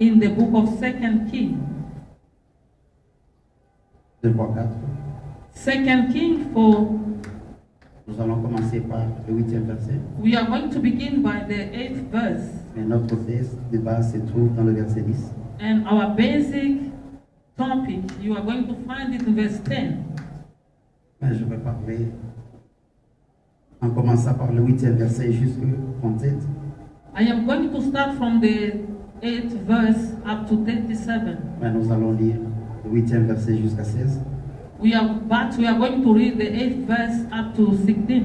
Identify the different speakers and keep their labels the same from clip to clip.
Speaker 1: in the book of 2 Kings.
Speaker 2: 2 fois 4.
Speaker 1: 2 Kings 4.
Speaker 2: Nous allons commencer par le 8e verset.
Speaker 1: We are going to begin by the 8th verse.
Speaker 2: Mais notre texte de base se trouve dans le verset 10.
Speaker 1: And our basic topic, you are going to find it in verse 10.
Speaker 2: Mais je vais parler en commençant par le 8e verset jusqu'au 37.
Speaker 1: I am going to start from the 8th verse up to 37.
Speaker 2: Mais nous allons lire le 8e verset jusqu'à 16.
Speaker 1: We are going to read the 8th verse up to 16th.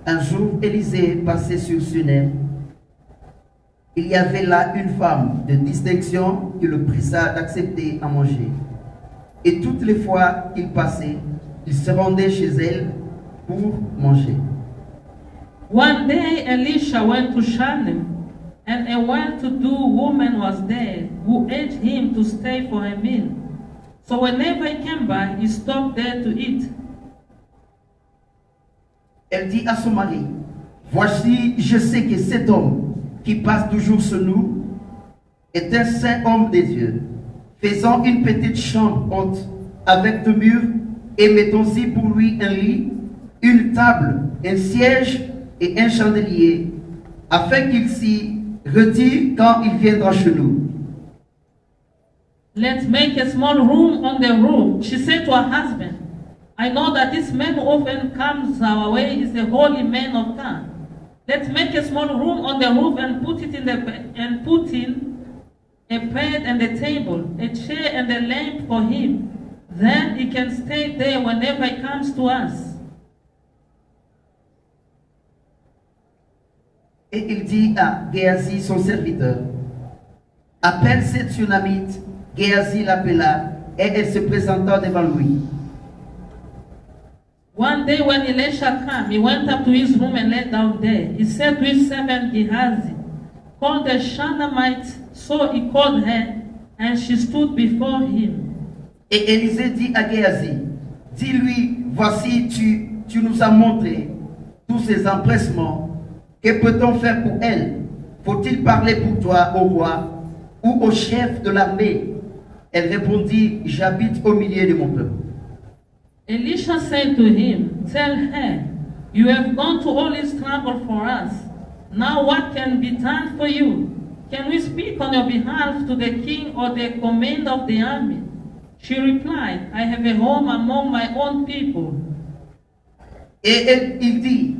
Speaker 2: Un jour, Élisée passait sur Sunem. Il y avait là une femme de distinction qui le pressa d'accepter à manger. Et toutes les fois qu'il passait, il se rendait chez elle pour manger.
Speaker 1: One day Elisha went to Shunem, and a well-to-do woman was there who urged him to stay for a meal. So whenever he came by, he stopped there to eat.
Speaker 2: Elle dit à son mari, voici, je sais que cet homme qui passe toujours sur nous est un saint homme des dieux. Faisons une petite chambre haute avec 2 murs et mettons-y pour lui un lit, une table, un siège et un chandelier, afin qu'il s'y retire quand il viendra chez nous.
Speaker 1: Let's make a small room on the roof. She said to her husband, I know that this man who often comes our way is a holy man of God. Let's make a small room on the roof and put in a bed and a table, a chair and a lamp for him. Then he can stay there whenever he comes to us.
Speaker 2: Et il dit à Géasi, son serviteur, appelle cette Sunamite. Géasi l'appela et elle se présenta devant lui.
Speaker 1: One day when Elisha came, he went up to his room and lay down there. He said to his servant Gehazi, call the Shunammite. So he called her, and she stood before him.
Speaker 2: Et Élisée dit à Géhazi, dis-lui, voici, tu nous as montré tous ces empressements. Que peut-on faire pour elle? Faut-il parler pour toi au roi ou au chef de l'armée? Elle répondit, j'habite au milieu de mon peuple.
Speaker 1: Elisha said to him, tell her, you have gone to all this trouble for us. Now what can be done for you? Can we speak on your behalf to the king or the commander of the army? She replied, I have a home among my own people.
Speaker 2: Et il dit,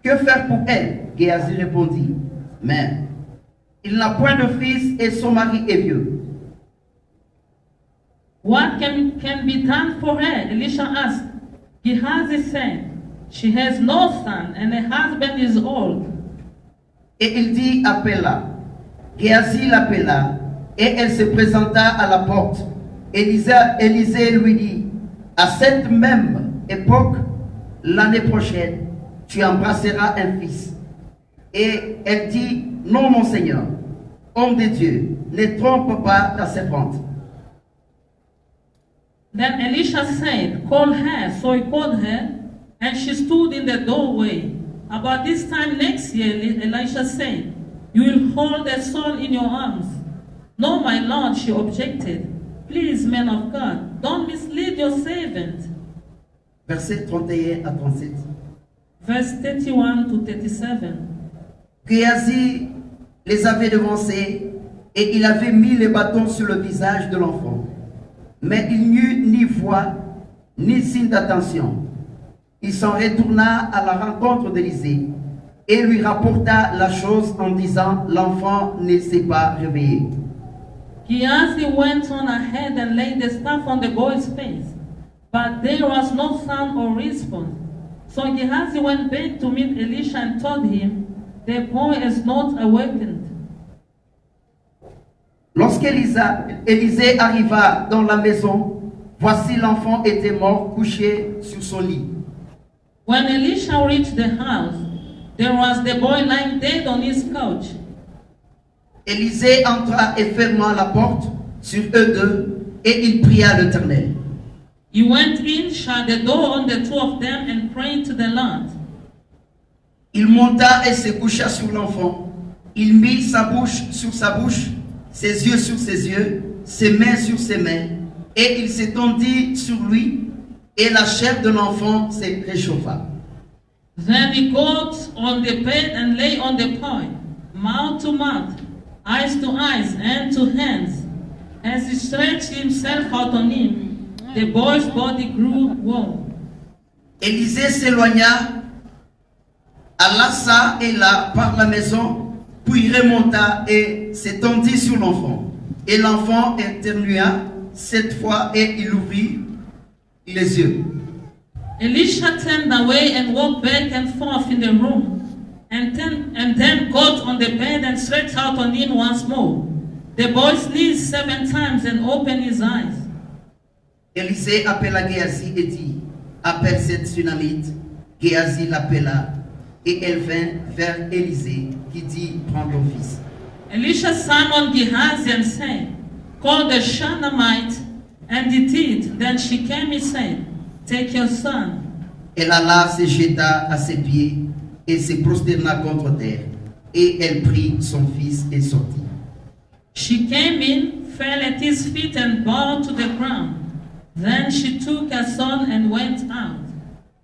Speaker 2: que faire pour elle? Géhazi répondit, mais il n'a point de fils et son mari est vieux.
Speaker 1: What can be done for her? Elisha asked. Gehazi said, she has no son and her husband is old.
Speaker 2: Et il dit, appela. Géhazi l'appela et elle se présenta à la porte. Élisée lui dit, à cette même époque, l'année prochaine, tu embrasseras un fils. Et elle dit, non mon Seigneur, homme de Dieu, ne trompe pas ta servante.
Speaker 1: Then Elisha said, call her. So he called her, and she stood in the doorway. About this time next year, Elisha said, you will hold a son in your arms. No, my Lord, she objected. Please, man of God, don't mislead your servant.
Speaker 2: Verset 31 à 37.
Speaker 1: Verse 31 to 37.
Speaker 2: Géhazi les avait devancés et il avait mis les bâtons sur le visage de l'enfant. Mais il n'eut ni voix, ni signe d'attention. Il s'en retourna à la rencontre d'Élisée et lui rapporta la chose en disant, l'enfant ne s'est pas réveillé.
Speaker 1: Gehazi went on ahead and laid the staff on the boy's face, but there was no sound or response. So Gehazi went back to meet Elisha and told him, the boy is not awakened.
Speaker 2: Lorsqu'Élisée arriva dans la maison, voici l'enfant était mort, couché sur son lit.
Speaker 1: When Elisha reached the house, there was the boy lying dead on his couch.
Speaker 2: Élisée entra et ferma la porte sur eux deux, et il pria l'Éternel.
Speaker 1: He went in, shut the door on the two of them, and prayed to the Lord.
Speaker 2: Il monta et se coucha sur l'enfant. Il mit sa bouche sur sa bouche, ses yeux sur ses yeux, ses mains sur ses mains, et il s'étendit sur lui, et la chair de l'enfant se réchauffa.
Speaker 1: Then he got on the bed and lay on the point, mouth to mouth, eyes to eyes, hand to hands. As he stretched himself out on him, the boy's body grew warm.
Speaker 2: Élisée s'éloigna, alla ça et là par la maison, puis remonta et s'étendit sur l'enfant. Et l'enfant éternua 7 fois et il ouvrit les yeux.
Speaker 1: Elisha turned away and walked back and forth in the room, and then got on the bed and stretched out on him once more. The boy sneezed 7 times and opened his eyes.
Speaker 2: Élisée appela Géasi et dit, appelle cette Sunamite. Géasi l'appela et elle vint vers Élisée qui dit, prends ton fils.
Speaker 1: Elisha summoned Gehazi and said, call the Shunammite, and he did. Then she came and said, take your son.
Speaker 2: Elle alla, se jeta à ses pieds et se prosterna contre terre. Et elle prit son fils et sortit.
Speaker 1: She came in, fell at his feet and bowed to the ground. Then she took her son and went out.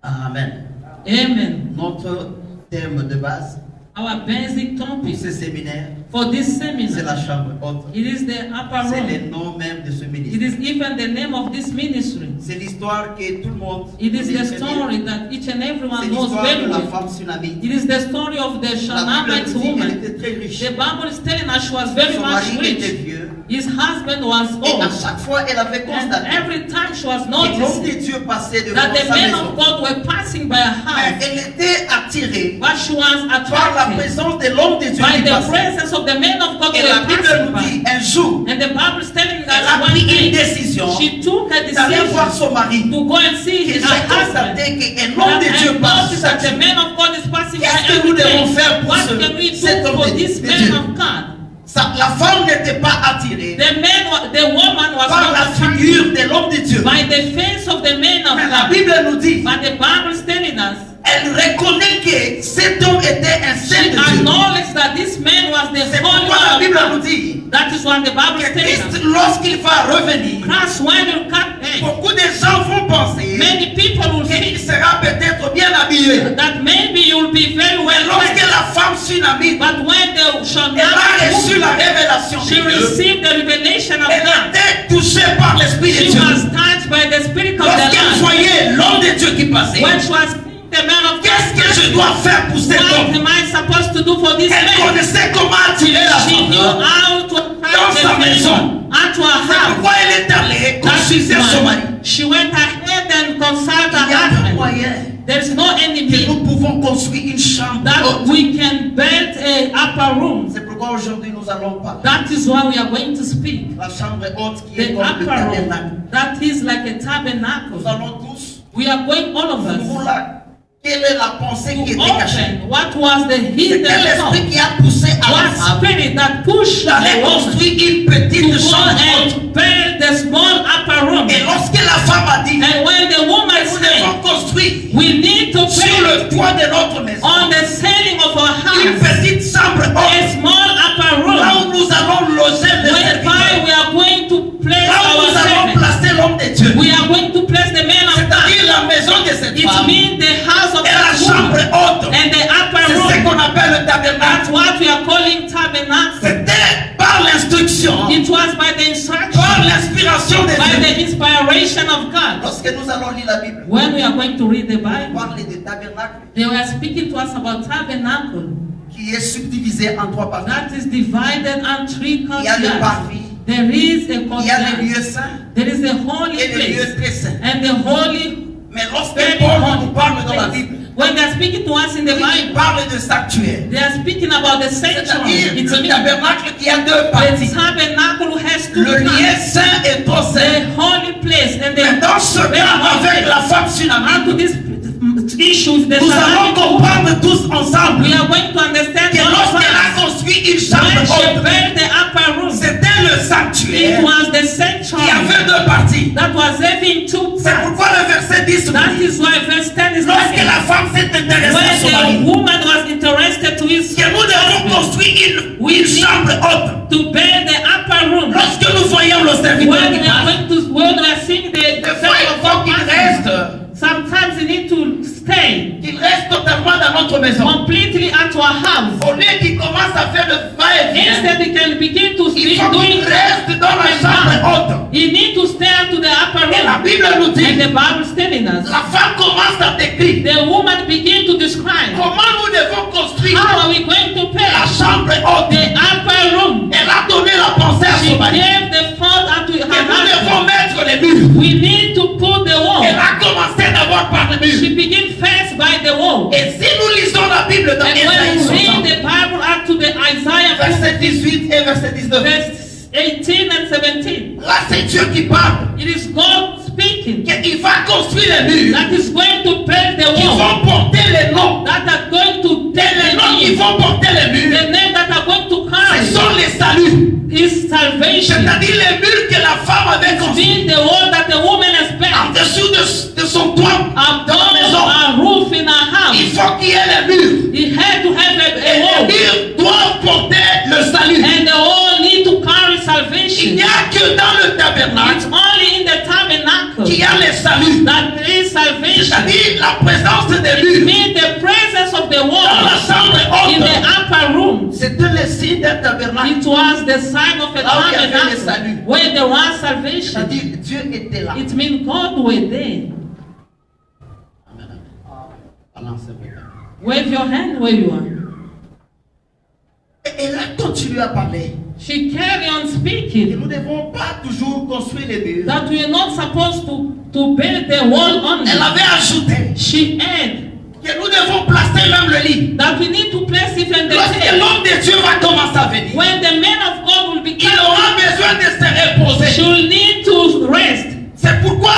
Speaker 2: Amen.
Speaker 1: Amen.
Speaker 2: Notre terme de base
Speaker 1: Our basic
Speaker 2: pour
Speaker 1: topic
Speaker 2: ce séminaire,
Speaker 1: for this
Speaker 2: c'est la
Speaker 1: seminar,
Speaker 2: chambre haute.
Speaker 1: it is the upper
Speaker 2: C'est le
Speaker 1: room.
Speaker 2: nom même de ce
Speaker 1: It
Speaker 2: ministère.
Speaker 1: is even the name of this ministry.
Speaker 2: C'est l'histoire que tout le monde
Speaker 1: It is
Speaker 2: connaît
Speaker 1: the
Speaker 2: très bien.
Speaker 1: story that each and
Speaker 2: C'est
Speaker 1: everyone knows
Speaker 2: l'histoire
Speaker 1: very
Speaker 2: de la
Speaker 1: well.
Speaker 2: femme Sunamite.
Speaker 1: It is the story of the
Speaker 2: La Bible
Speaker 1: Shunammite
Speaker 2: nous dit qu'elle
Speaker 1: woman.
Speaker 2: était très riche.
Speaker 1: The Bible is telling us she was very
Speaker 2: Son
Speaker 1: much
Speaker 2: mari était
Speaker 1: rich.
Speaker 2: vieux.
Speaker 1: His husband was
Speaker 2: Et à
Speaker 1: old.
Speaker 2: chaque fois, elle avait
Speaker 1: And
Speaker 2: constaté
Speaker 1: every time she was
Speaker 2: que l'homme
Speaker 1: noticing
Speaker 2: de Dieu passait devant
Speaker 1: that the
Speaker 2: sa
Speaker 1: men
Speaker 2: maison.
Speaker 1: of God were passing by her house,
Speaker 2: Elle était attirée
Speaker 1: but she was
Speaker 2: par la
Speaker 1: attracted
Speaker 2: présence de l'homme de Dieu
Speaker 1: by
Speaker 2: qui
Speaker 1: the
Speaker 2: passait.
Speaker 1: presence of the men of God
Speaker 2: Et
Speaker 1: who
Speaker 2: la
Speaker 1: were
Speaker 2: Bible
Speaker 1: passing
Speaker 2: nous dit,
Speaker 1: by.
Speaker 2: un jour,
Speaker 1: And the Bible is telling
Speaker 2: elle a
Speaker 1: us one
Speaker 2: pris une
Speaker 1: day
Speaker 2: décision
Speaker 1: she took a
Speaker 2: d'aller voir
Speaker 1: decision
Speaker 2: son mari.
Speaker 1: to go and see
Speaker 2: Et
Speaker 1: her
Speaker 2: j'ai
Speaker 1: husband.
Speaker 2: constaté qu'un homme de Dieu
Speaker 1: And
Speaker 2: passe
Speaker 1: notice
Speaker 2: chaque
Speaker 1: that the
Speaker 2: jour.
Speaker 1: man of God is passing by
Speaker 2: Qu'est-ce que
Speaker 1: every
Speaker 2: nous devons
Speaker 1: day.
Speaker 2: faire pour
Speaker 1: What
Speaker 2: ce-
Speaker 1: can we
Speaker 2: cet
Speaker 1: do
Speaker 2: homme
Speaker 1: for
Speaker 2: de-
Speaker 1: this
Speaker 2: de
Speaker 1: man
Speaker 2: Dieu?
Speaker 1: of God?
Speaker 2: La femme n'était pas attirée
Speaker 1: The woman was
Speaker 2: par
Speaker 1: not
Speaker 2: la
Speaker 1: attracted
Speaker 2: figure de l'homme de Dieu.
Speaker 1: by the face of the man of
Speaker 2: Mais la
Speaker 1: God.
Speaker 2: Bible nous dit,
Speaker 1: But the Bible is telling us
Speaker 2: elle reconnaît que cet homme était un saint
Speaker 1: she
Speaker 2: de Dieu.
Speaker 1: acknowledged that this man was the
Speaker 2: C'est
Speaker 1: Holy
Speaker 2: pourquoi la
Speaker 1: One
Speaker 2: Bible
Speaker 1: of
Speaker 2: nous
Speaker 1: God.
Speaker 2: dit
Speaker 1: That is what the Bible
Speaker 2: que
Speaker 1: is telling
Speaker 2: Christ,
Speaker 1: us.
Speaker 2: lorsqu'il va revenir,
Speaker 1: Christ, when you come back,
Speaker 2: beaucoup de gens vont penser
Speaker 1: many people will
Speaker 2: qu'il
Speaker 1: think
Speaker 2: sera peut-être bien habillé.
Speaker 1: that maybe you'll be very
Speaker 2: Mais
Speaker 1: well
Speaker 2: lorsque
Speaker 1: dressed.
Speaker 2: la femme Sunamite,
Speaker 1: But when the
Speaker 2: elle a
Speaker 1: Shunammite
Speaker 2: reçu la
Speaker 1: woman,
Speaker 2: révélation
Speaker 1: she
Speaker 2: de Dieu,
Speaker 1: received the revelation of
Speaker 2: elle
Speaker 1: God.
Speaker 2: était touchée par l'Esprit de
Speaker 1: She
Speaker 2: Dieu.
Speaker 1: was touched by the Spirit of the
Speaker 2: Lorsqu'elle
Speaker 1: Lord.
Speaker 2: voyait l'homme de Dieu qui passait,
Speaker 1: When she was seeing the man of
Speaker 2: qu'est-ce que je
Speaker 1: God,
Speaker 2: dois faire pour cet
Speaker 1: what
Speaker 2: homme?
Speaker 1: am I supposed to do for this
Speaker 2: Elle
Speaker 1: man?
Speaker 2: connaissait comment attirer la
Speaker 1: She knew
Speaker 2: femme.
Speaker 1: how to
Speaker 2: Dans
Speaker 1: attract
Speaker 2: sa
Speaker 1: the
Speaker 2: maison.
Speaker 1: man unto her
Speaker 2: C'est
Speaker 1: house.
Speaker 2: pourquoi elle est allée
Speaker 1: That is
Speaker 2: consulter son mari.
Speaker 1: why she went ahead and consulted
Speaker 2: Il y
Speaker 1: her
Speaker 2: a un
Speaker 1: husband.
Speaker 2: moyen
Speaker 1: There is no
Speaker 2: que
Speaker 1: enemy
Speaker 2: nous pouvons construire une chambre
Speaker 1: that
Speaker 2: haute.
Speaker 1: we can build a upper room.
Speaker 2: C'est pourquoi aujourd'hui nous allons parler.
Speaker 1: That is why we are going to speak.
Speaker 2: La chambre haute qui est
Speaker 1: The
Speaker 2: comme le
Speaker 1: upper
Speaker 2: tabernacle.
Speaker 1: room, that is like a
Speaker 2: Nous
Speaker 1: tabernacle.
Speaker 2: allons tous
Speaker 1: We are going, all of
Speaker 2: nous
Speaker 1: us,
Speaker 2: là. Quelle est la pensée qui
Speaker 1: to
Speaker 2: était cachée?
Speaker 1: open what was the
Speaker 2: C'est
Speaker 1: hidden
Speaker 2: quel esprit
Speaker 1: thought.
Speaker 2: qui a poussé à la
Speaker 1: What
Speaker 2: femme
Speaker 1: spirit that pushed
Speaker 2: d'aller
Speaker 1: the woman
Speaker 2: construire une
Speaker 1: to
Speaker 2: petite
Speaker 1: go
Speaker 2: chambre haute?
Speaker 1: and build the small upper room.
Speaker 2: Et lorsque la femme a dit,
Speaker 1: And when the woman
Speaker 2: nous
Speaker 1: said,
Speaker 2: devons construire
Speaker 1: we need to
Speaker 2: sur
Speaker 1: build
Speaker 2: le toit de notre maison
Speaker 1: on the ceiling of our
Speaker 2: une
Speaker 1: house
Speaker 2: petite chambre
Speaker 1: a
Speaker 2: haute,
Speaker 1: small upper
Speaker 2: là
Speaker 1: room,
Speaker 2: où nous allons loger les
Speaker 1: whereby
Speaker 2: serviteurs,
Speaker 1: we are going to place
Speaker 2: là où
Speaker 1: our
Speaker 2: nous allons
Speaker 1: servants.
Speaker 2: placer l'homme de Dieu,
Speaker 1: We are going to place the man of God.
Speaker 2: c'est-à-dire la maison de cette
Speaker 1: It
Speaker 2: femme
Speaker 1: means the house of
Speaker 2: et la
Speaker 1: that
Speaker 2: chambre
Speaker 1: woman
Speaker 2: haute.
Speaker 1: and the upper
Speaker 2: C'est ce
Speaker 1: room.
Speaker 2: qu'on appelle le
Speaker 1: That's
Speaker 2: tabernacle.
Speaker 1: what we are calling tabernacle.
Speaker 2: C'était par l'instruction,
Speaker 1: It was by the
Speaker 2: par
Speaker 1: instruction,
Speaker 2: l'inspiration de
Speaker 1: by
Speaker 2: Dieu.
Speaker 1: the inspiration of God.
Speaker 2: Lorsque nous allons lire la Bible,
Speaker 1: When we are going to read the
Speaker 2: on
Speaker 1: Bible,
Speaker 2: parle de tabernacle
Speaker 1: they were speaking to us about tabernacle
Speaker 2: qui est subdivisé en 3 parties.
Speaker 1: that is divided on 3
Speaker 2: Il y a le
Speaker 1: courtyards.
Speaker 2: parvis,
Speaker 1: There is a
Speaker 2: il y a le
Speaker 1: courtyard.
Speaker 2: lieu saint
Speaker 1: There is a holy
Speaker 2: et le lieu
Speaker 1: place
Speaker 2: très saint.
Speaker 1: and the holy.
Speaker 2: Mais lorsque
Speaker 1: Very
Speaker 2: Paul
Speaker 1: holy
Speaker 2: nous parle dans la
Speaker 1: place.
Speaker 2: Bible,
Speaker 1: When they are speaking to us in the
Speaker 2: il
Speaker 1: Bible,
Speaker 2: parle de sanctuaire.
Speaker 1: they are speaking about the sanctuary.
Speaker 2: C'est-à-dire
Speaker 1: It's
Speaker 2: le
Speaker 1: a
Speaker 2: tabernacle qui a 2
Speaker 1: the
Speaker 2: parties.
Speaker 1: tabernacle has 2
Speaker 2: Le lieu
Speaker 1: parts.
Speaker 2: saint et trop
Speaker 1: The
Speaker 2: saint.
Speaker 1: holy place and
Speaker 2: Mais
Speaker 1: the
Speaker 2: dans ce
Speaker 1: very
Speaker 2: cas,
Speaker 1: holy
Speaker 2: avec la
Speaker 1: place.
Speaker 2: femme Sunamite,
Speaker 1: And to this issue, the
Speaker 2: nous allons
Speaker 1: Samaritans,
Speaker 2: comprendre tous ensemble
Speaker 1: we are going to understand
Speaker 2: que
Speaker 1: all of
Speaker 2: lorsqu'elle a
Speaker 1: us.
Speaker 2: construit une
Speaker 1: When
Speaker 2: chambre
Speaker 1: she
Speaker 2: haute,
Speaker 1: built the upper room,
Speaker 2: c'était le
Speaker 1: it
Speaker 2: sanctuaire
Speaker 1: was the
Speaker 2: qui
Speaker 1: sanctuary
Speaker 2: avait 2 parties.
Speaker 1: that was having 2
Speaker 2: C'est
Speaker 1: parts.
Speaker 2: pourquoi le verset 10 nous
Speaker 1: That
Speaker 2: dit,
Speaker 1: is why verse 10 is
Speaker 2: lorsque
Speaker 1: talking.
Speaker 2: la femme s'est intéressée à son
Speaker 1: When
Speaker 2: mari,
Speaker 1: the woman was interested to his
Speaker 2: que nous devons
Speaker 1: husband,
Speaker 2: construire une chambre haute.
Speaker 1: to build the upper upper room.
Speaker 2: Lorsque nous voyons le serviteur
Speaker 1: When
Speaker 2: qui
Speaker 1: we are
Speaker 2: passe,
Speaker 1: going to, when we are seeing
Speaker 2: des
Speaker 1: the
Speaker 2: fois il faut qu'il reste,
Speaker 1: sometimes you need to stay
Speaker 2: qu'il reste totalement dans notre maison.
Speaker 1: completely at our house.
Speaker 2: Au lieu qu'il commence à faire le va-et-vient,
Speaker 1: Instead, he can begin to
Speaker 2: il
Speaker 1: speak
Speaker 2: faut
Speaker 1: doing
Speaker 2: qu'il reste dans la chambre haute.
Speaker 1: You need to stay to the upper
Speaker 2: Et la
Speaker 1: room.
Speaker 2: Bible nous
Speaker 1: And
Speaker 2: dit,
Speaker 1: the Bible is telling us.
Speaker 2: la femme commence à décrire
Speaker 1: The woman begin to describe
Speaker 2: comment nous devons construire
Speaker 1: how are we going to pay
Speaker 2: la chambre haute.
Speaker 1: the upper room.
Speaker 2: Elle a donné la pensée à
Speaker 1: She
Speaker 2: son mari.
Speaker 1: gave the thought unto
Speaker 2: Et
Speaker 1: her
Speaker 2: nous devons
Speaker 1: husband.
Speaker 2: mettre les murs.
Speaker 1: We need to put the
Speaker 2: Elle
Speaker 1: wall.
Speaker 2: a commencé d'abord par les
Speaker 1: She
Speaker 2: murs.
Speaker 1: begin first by the wall.
Speaker 2: Et si nous lisons la Bible dans
Speaker 1: And when
Speaker 2: Ésaïe
Speaker 1: we read
Speaker 2: 60,
Speaker 1: the Bible up to the Isaiah
Speaker 2: verset 18 et verset 19,
Speaker 1: verse 18 and 17,
Speaker 2: là c'est Dieu qui parle.
Speaker 1: it is God speaking
Speaker 2: Il va construire les murs
Speaker 1: that is going to build the
Speaker 2: qui
Speaker 1: wall
Speaker 2: vont porter les noms.
Speaker 1: that are going to
Speaker 2: Et
Speaker 1: take
Speaker 2: les
Speaker 1: the
Speaker 2: noms qui
Speaker 1: name,
Speaker 2: vont porter les murs,
Speaker 1: the name that are going to
Speaker 2: ce
Speaker 1: carry
Speaker 2: sont les saluts.
Speaker 1: his salvation.
Speaker 2: C'est-à-dire les murs que la femme avait construits
Speaker 1: Being the wall that the woman has built
Speaker 2: en dessous de son toit dans la
Speaker 1: above
Speaker 2: maison.
Speaker 1: a roof in her
Speaker 2: Il
Speaker 1: house.
Speaker 2: faut qu'il y ait les murs.
Speaker 1: He had to have
Speaker 2: Et
Speaker 1: a
Speaker 2: les
Speaker 1: wall,
Speaker 2: murs doivent porter le salut.
Speaker 1: and the wall need to carry
Speaker 2: Il
Speaker 1: salvation.
Speaker 2: n'y a que dans le
Speaker 1: It's
Speaker 2: tabernacle
Speaker 1: only in the tabernacle
Speaker 2: qu'il y a les saluts.
Speaker 1: that there is salvation.
Speaker 2: C'est-à-dire la présence des
Speaker 1: It
Speaker 2: murs
Speaker 1: means the presence of the
Speaker 2: dans la
Speaker 1: wall
Speaker 2: chambre
Speaker 1: in the
Speaker 2: haute.
Speaker 1: upper room.
Speaker 2: C'était le signe d'un tabernacle.
Speaker 1: It was the sign of a
Speaker 2: Là où il y avait les
Speaker 1: tabernacle
Speaker 2: saluts.
Speaker 1: where there was salvation.
Speaker 2: C'est-à-dire Dieu était là.
Speaker 1: It means God were there.
Speaker 2: Amen. Balance un peu.
Speaker 1: Wave your hand where you are.
Speaker 2: Et elle a continué à parler.
Speaker 1: She carry on
Speaker 2: Et
Speaker 1: speaking
Speaker 2: nous ne devons pas toujours construire les murs.
Speaker 1: that we are not supposed to build the wall only.
Speaker 2: Elle avait ajouté
Speaker 1: She added
Speaker 2: que nous devons placer même le lit.
Speaker 1: that we need to place even the
Speaker 2: Lorsque
Speaker 1: table.
Speaker 2: l'homme de Dieu va commencer à venir,
Speaker 1: When the man of God will be
Speaker 2: il
Speaker 1: coming,
Speaker 2: aura besoin de se
Speaker 1: she
Speaker 2: reposer.
Speaker 1: will need to rest.
Speaker 2: C'est pourquoi,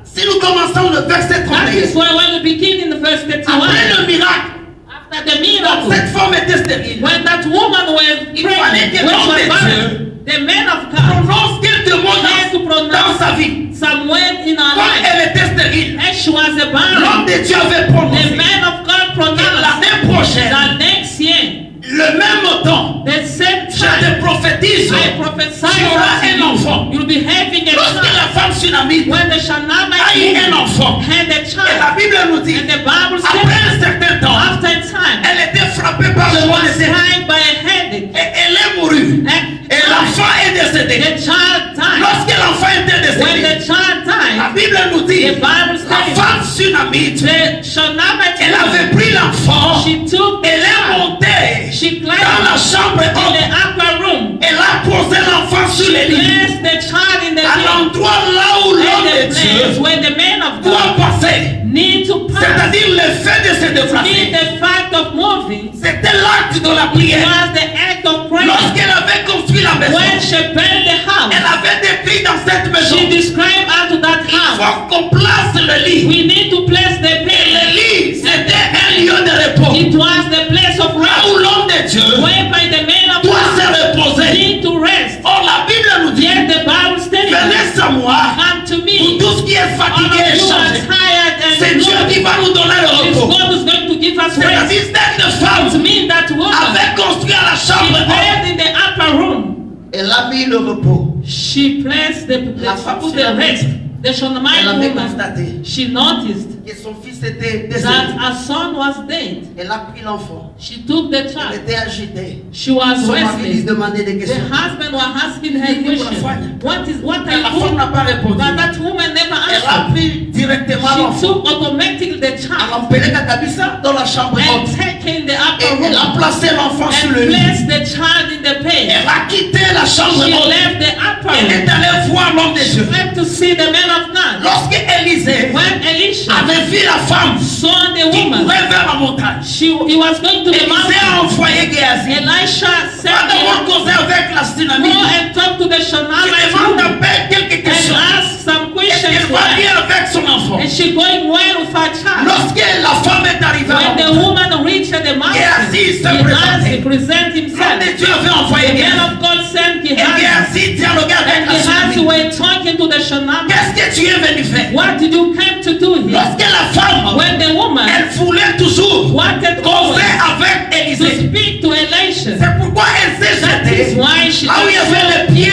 Speaker 2: si nous commençons le verset
Speaker 1: That is
Speaker 2: 31,
Speaker 1: why when we begin in the verse
Speaker 2: après
Speaker 1: 31,
Speaker 2: le miracle,
Speaker 1: after the
Speaker 2: donc
Speaker 1: miracle,
Speaker 2: cette femme était stérile.
Speaker 1: when that woman was
Speaker 2: Il fallait
Speaker 1: pregnant,
Speaker 2: que
Speaker 1: when
Speaker 2: l'homme
Speaker 1: she was
Speaker 2: de
Speaker 1: barren, the man of God
Speaker 2: Prononce quelques mots
Speaker 1: had to
Speaker 2: dans
Speaker 1: pronounce
Speaker 2: sa vie.
Speaker 1: some word in her
Speaker 2: Quand
Speaker 1: life.
Speaker 2: elle était stérile,
Speaker 1: And she was a
Speaker 2: l'homme
Speaker 1: barren.
Speaker 2: de Dieu avait
Speaker 1: The
Speaker 2: prononcé
Speaker 1: man of God
Speaker 2: que
Speaker 1: pronounced
Speaker 2: l'année prochaine,
Speaker 1: that next year,
Speaker 2: le même temps,
Speaker 1: the same
Speaker 2: je
Speaker 1: time,
Speaker 2: te prophétise,
Speaker 1: I prophesy
Speaker 2: tu auras un
Speaker 1: unto
Speaker 2: enfant.
Speaker 1: you, you'll be having a
Speaker 2: Lorsque
Speaker 1: child.
Speaker 2: la femme tsunamite
Speaker 1: When the
Speaker 2: a
Speaker 1: Shanamite
Speaker 2: eu un
Speaker 1: woman
Speaker 2: enfant,
Speaker 1: had a
Speaker 2: et
Speaker 1: child,
Speaker 2: la Bible nous dit,
Speaker 1: and the Bible
Speaker 2: après
Speaker 1: says,
Speaker 2: un certain temps,
Speaker 1: after a time,
Speaker 2: elle était frappée par
Speaker 1: she
Speaker 2: le mal
Speaker 1: was
Speaker 2: de tête
Speaker 1: tried by a headache,
Speaker 2: et elle est mourue. Et l'enfant est décédé.
Speaker 1: the child died.
Speaker 2: Lorsque l'enfant était
Speaker 1: When
Speaker 2: décédé,
Speaker 1: the child
Speaker 2: la
Speaker 1: died,
Speaker 2: Bible nous dit,
Speaker 1: the Bible
Speaker 2: la
Speaker 1: says,
Speaker 2: femme tsunamite,
Speaker 1: the Shanamite
Speaker 2: elle
Speaker 1: woman,
Speaker 2: avait pris l'enfant,
Speaker 1: she took the
Speaker 2: elle est
Speaker 1: child,
Speaker 2: montée
Speaker 1: she
Speaker 2: dans la
Speaker 1: climbed
Speaker 2: chambre
Speaker 1: in
Speaker 2: haute,
Speaker 1: the upper room,
Speaker 2: elle a posé l'enfant sur
Speaker 1: she
Speaker 2: le lit,
Speaker 1: placed the child in the
Speaker 2: à
Speaker 1: bed,
Speaker 2: l'endroit là où l'homme
Speaker 1: and
Speaker 2: de
Speaker 1: the
Speaker 2: Dieu
Speaker 1: place where the man of
Speaker 2: doit
Speaker 1: God
Speaker 2: passer.
Speaker 1: need to pass.
Speaker 2: C'est-à-dire le fait de se
Speaker 1: Mean
Speaker 2: déplacer.
Speaker 1: the fact of moving,
Speaker 2: C'était l'acte de la
Speaker 1: it
Speaker 2: prière.
Speaker 1: was the act of prayer.
Speaker 2: Lorsqu'elle avait construit la maison,
Speaker 1: When she built the house,
Speaker 2: elle avait décrit dans cette maison,
Speaker 1: she described unto that
Speaker 2: il
Speaker 1: house,
Speaker 2: faut qu'on place le lit.
Speaker 1: we need to place the
Speaker 2: Et
Speaker 1: bed.
Speaker 2: le lit, c'était un lieu de repos.
Speaker 1: It was the place of
Speaker 2: Là
Speaker 1: rest,
Speaker 2: où l'homme de Dieu
Speaker 1: whereby the man of
Speaker 2: doit se
Speaker 1: God
Speaker 2: reposer.
Speaker 1: need to rest.
Speaker 2: Or la Bible nous dit,
Speaker 1: Yet the Bible states,
Speaker 2: venez à moi,
Speaker 1: come to
Speaker 2: pour
Speaker 1: me,
Speaker 2: tout ce qui est
Speaker 1: all
Speaker 2: fatigué
Speaker 1: of
Speaker 2: et
Speaker 1: you are
Speaker 2: chargé.
Speaker 1: tired
Speaker 2: C'est
Speaker 1: and
Speaker 2: Dieu qui
Speaker 1: low.
Speaker 2: va nous donner le
Speaker 1: It's
Speaker 2: repos.
Speaker 1: God who's going to give us rest.
Speaker 2: C'est-à-dire cette
Speaker 1: It
Speaker 2: femme
Speaker 1: means that woman,
Speaker 2: avait construit à la
Speaker 1: she
Speaker 2: chambre haute.
Speaker 1: built in the upper room.
Speaker 2: Elle a mis le repos.
Speaker 1: She placed
Speaker 2: La femme
Speaker 1: put
Speaker 2: sur
Speaker 1: the
Speaker 2: la
Speaker 1: rest. The
Speaker 2: Elle
Speaker 1: Shunammite
Speaker 2: avait
Speaker 1: woman,
Speaker 2: constaté
Speaker 1: she noticed
Speaker 2: que son fils était
Speaker 1: that
Speaker 2: décédé.
Speaker 1: her son was dead.
Speaker 2: Elle a pris l'enfant.
Speaker 1: She took the
Speaker 2: Elle
Speaker 1: child.
Speaker 2: était agitée.
Speaker 1: She was
Speaker 2: Son mari lui
Speaker 1: restless.
Speaker 2: demandait des
Speaker 1: The
Speaker 2: questions.
Speaker 1: husband was asking her questions. What
Speaker 2: Et la
Speaker 1: are you
Speaker 2: femme n'a
Speaker 1: doing?
Speaker 2: pas répondu.
Speaker 1: But that woman never
Speaker 2: Elle a
Speaker 1: answered.
Speaker 2: pris directement
Speaker 1: She
Speaker 2: l'enfant.
Speaker 1: took automatically the
Speaker 2: Elle
Speaker 1: child
Speaker 2: a empelé Kabisa dans la chambre
Speaker 1: and
Speaker 2: haute.
Speaker 1: taken the
Speaker 2: Et
Speaker 1: upper
Speaker 2: elle a
Speaker 1: room
Speaker 2: placé l'enfant sur
Speaker 1: and
Speaker 2: le lit.
Speaker 1: placed the child in the bed.
Speaker 2: Elle a quitté la chambre
Speaker 1: She
Speaker 2: haute.
Speaker 1: left the upper
Speaker 2: Elle est
Speaker 1: room.
Speaker 2: allée voir l'homme de
Speaker 1: She
Speaker 2: Dieu.
Speaker 1: went to see the man of God.
Speaker 2: Lorsque Élisée
Speaker 1: When Elisha
Speaker 2: avait vu la femme
Speaker 1: saw the
Speaker 2: qui
Speaker 1: woman,
Speaker 2: courait vers la montagne,
Speaker 1: he was going to the
Speaker 2: Élisée a
Speaker 1: mountain.
Speaker 2: envoyé Géasi.
Speaker 1: Elisha said,
Speaker 2: Va devoir
Speaker 1: "Go
Speaker 2: causer avec la tsunami.
Speaker 1: and talk to the
Speaker 2: Je
Speaker 1: Shunammite
Speaker 2: demande
Speaker 1: woman
Speaker 2: à Père quelques
Speaker 1: and
Speaker 2: questions.
Speaker 1: ask some
Speaker 2: Est-ce
Speaker 1: questions
Speaker 2: qu'elle
Speaker 1: to
Speaker 2: va
Speaker 1: her.
Speaker 2: bien avec son enfant?
Speaker 1: Is she going well with her child?"
Speaker 2: Lorsque la femme est arrivée à la
Speaker 1: When the
Speaker 2: montagne,
Speaker 1: woman reached the mountain,
Speaker 2: Géasi se
Speaker 1: he
Speaker 2: présentait.
Speaker 1: present
Speaker 2: L'homme
Speaker 1: himself.
Speaker 2: de Dieu avait envoyé
Speaker 1: The man
Speaker 2: Géasi.
Speaker 1: of God sent
Speaker 2: Et
Speaker 1: Gehazi,
Speaker 2: Géasi dialoguait avec
Speaker 1: and
Speaker 2: la
Speaker 1: Gehazi
Speaker 2: tsunami.
Speaker 1: were talking to the Shunammite.
Speaker 2: Qu'est-ce que tu es venu faire?
Speaker 1: What did you come to do here?
Speaker 2: Lorsque la femme,
Speaker 1: When the woman
Speaker 2: elle voulait toujours
Speaker 1: wanted
Speaker 2: causer
Speaker 1: always
Speaker 2: avec
Speaker 1: to
Speaker 2: Élisée.
Speaker 1: speak to Elisha,
Speaker 2: C'est pourquoi elle s'est
Speaker 1: that is
Speaker 2: jetée
Speaker 1: why she
Speaker 2: là où il y avait les pieds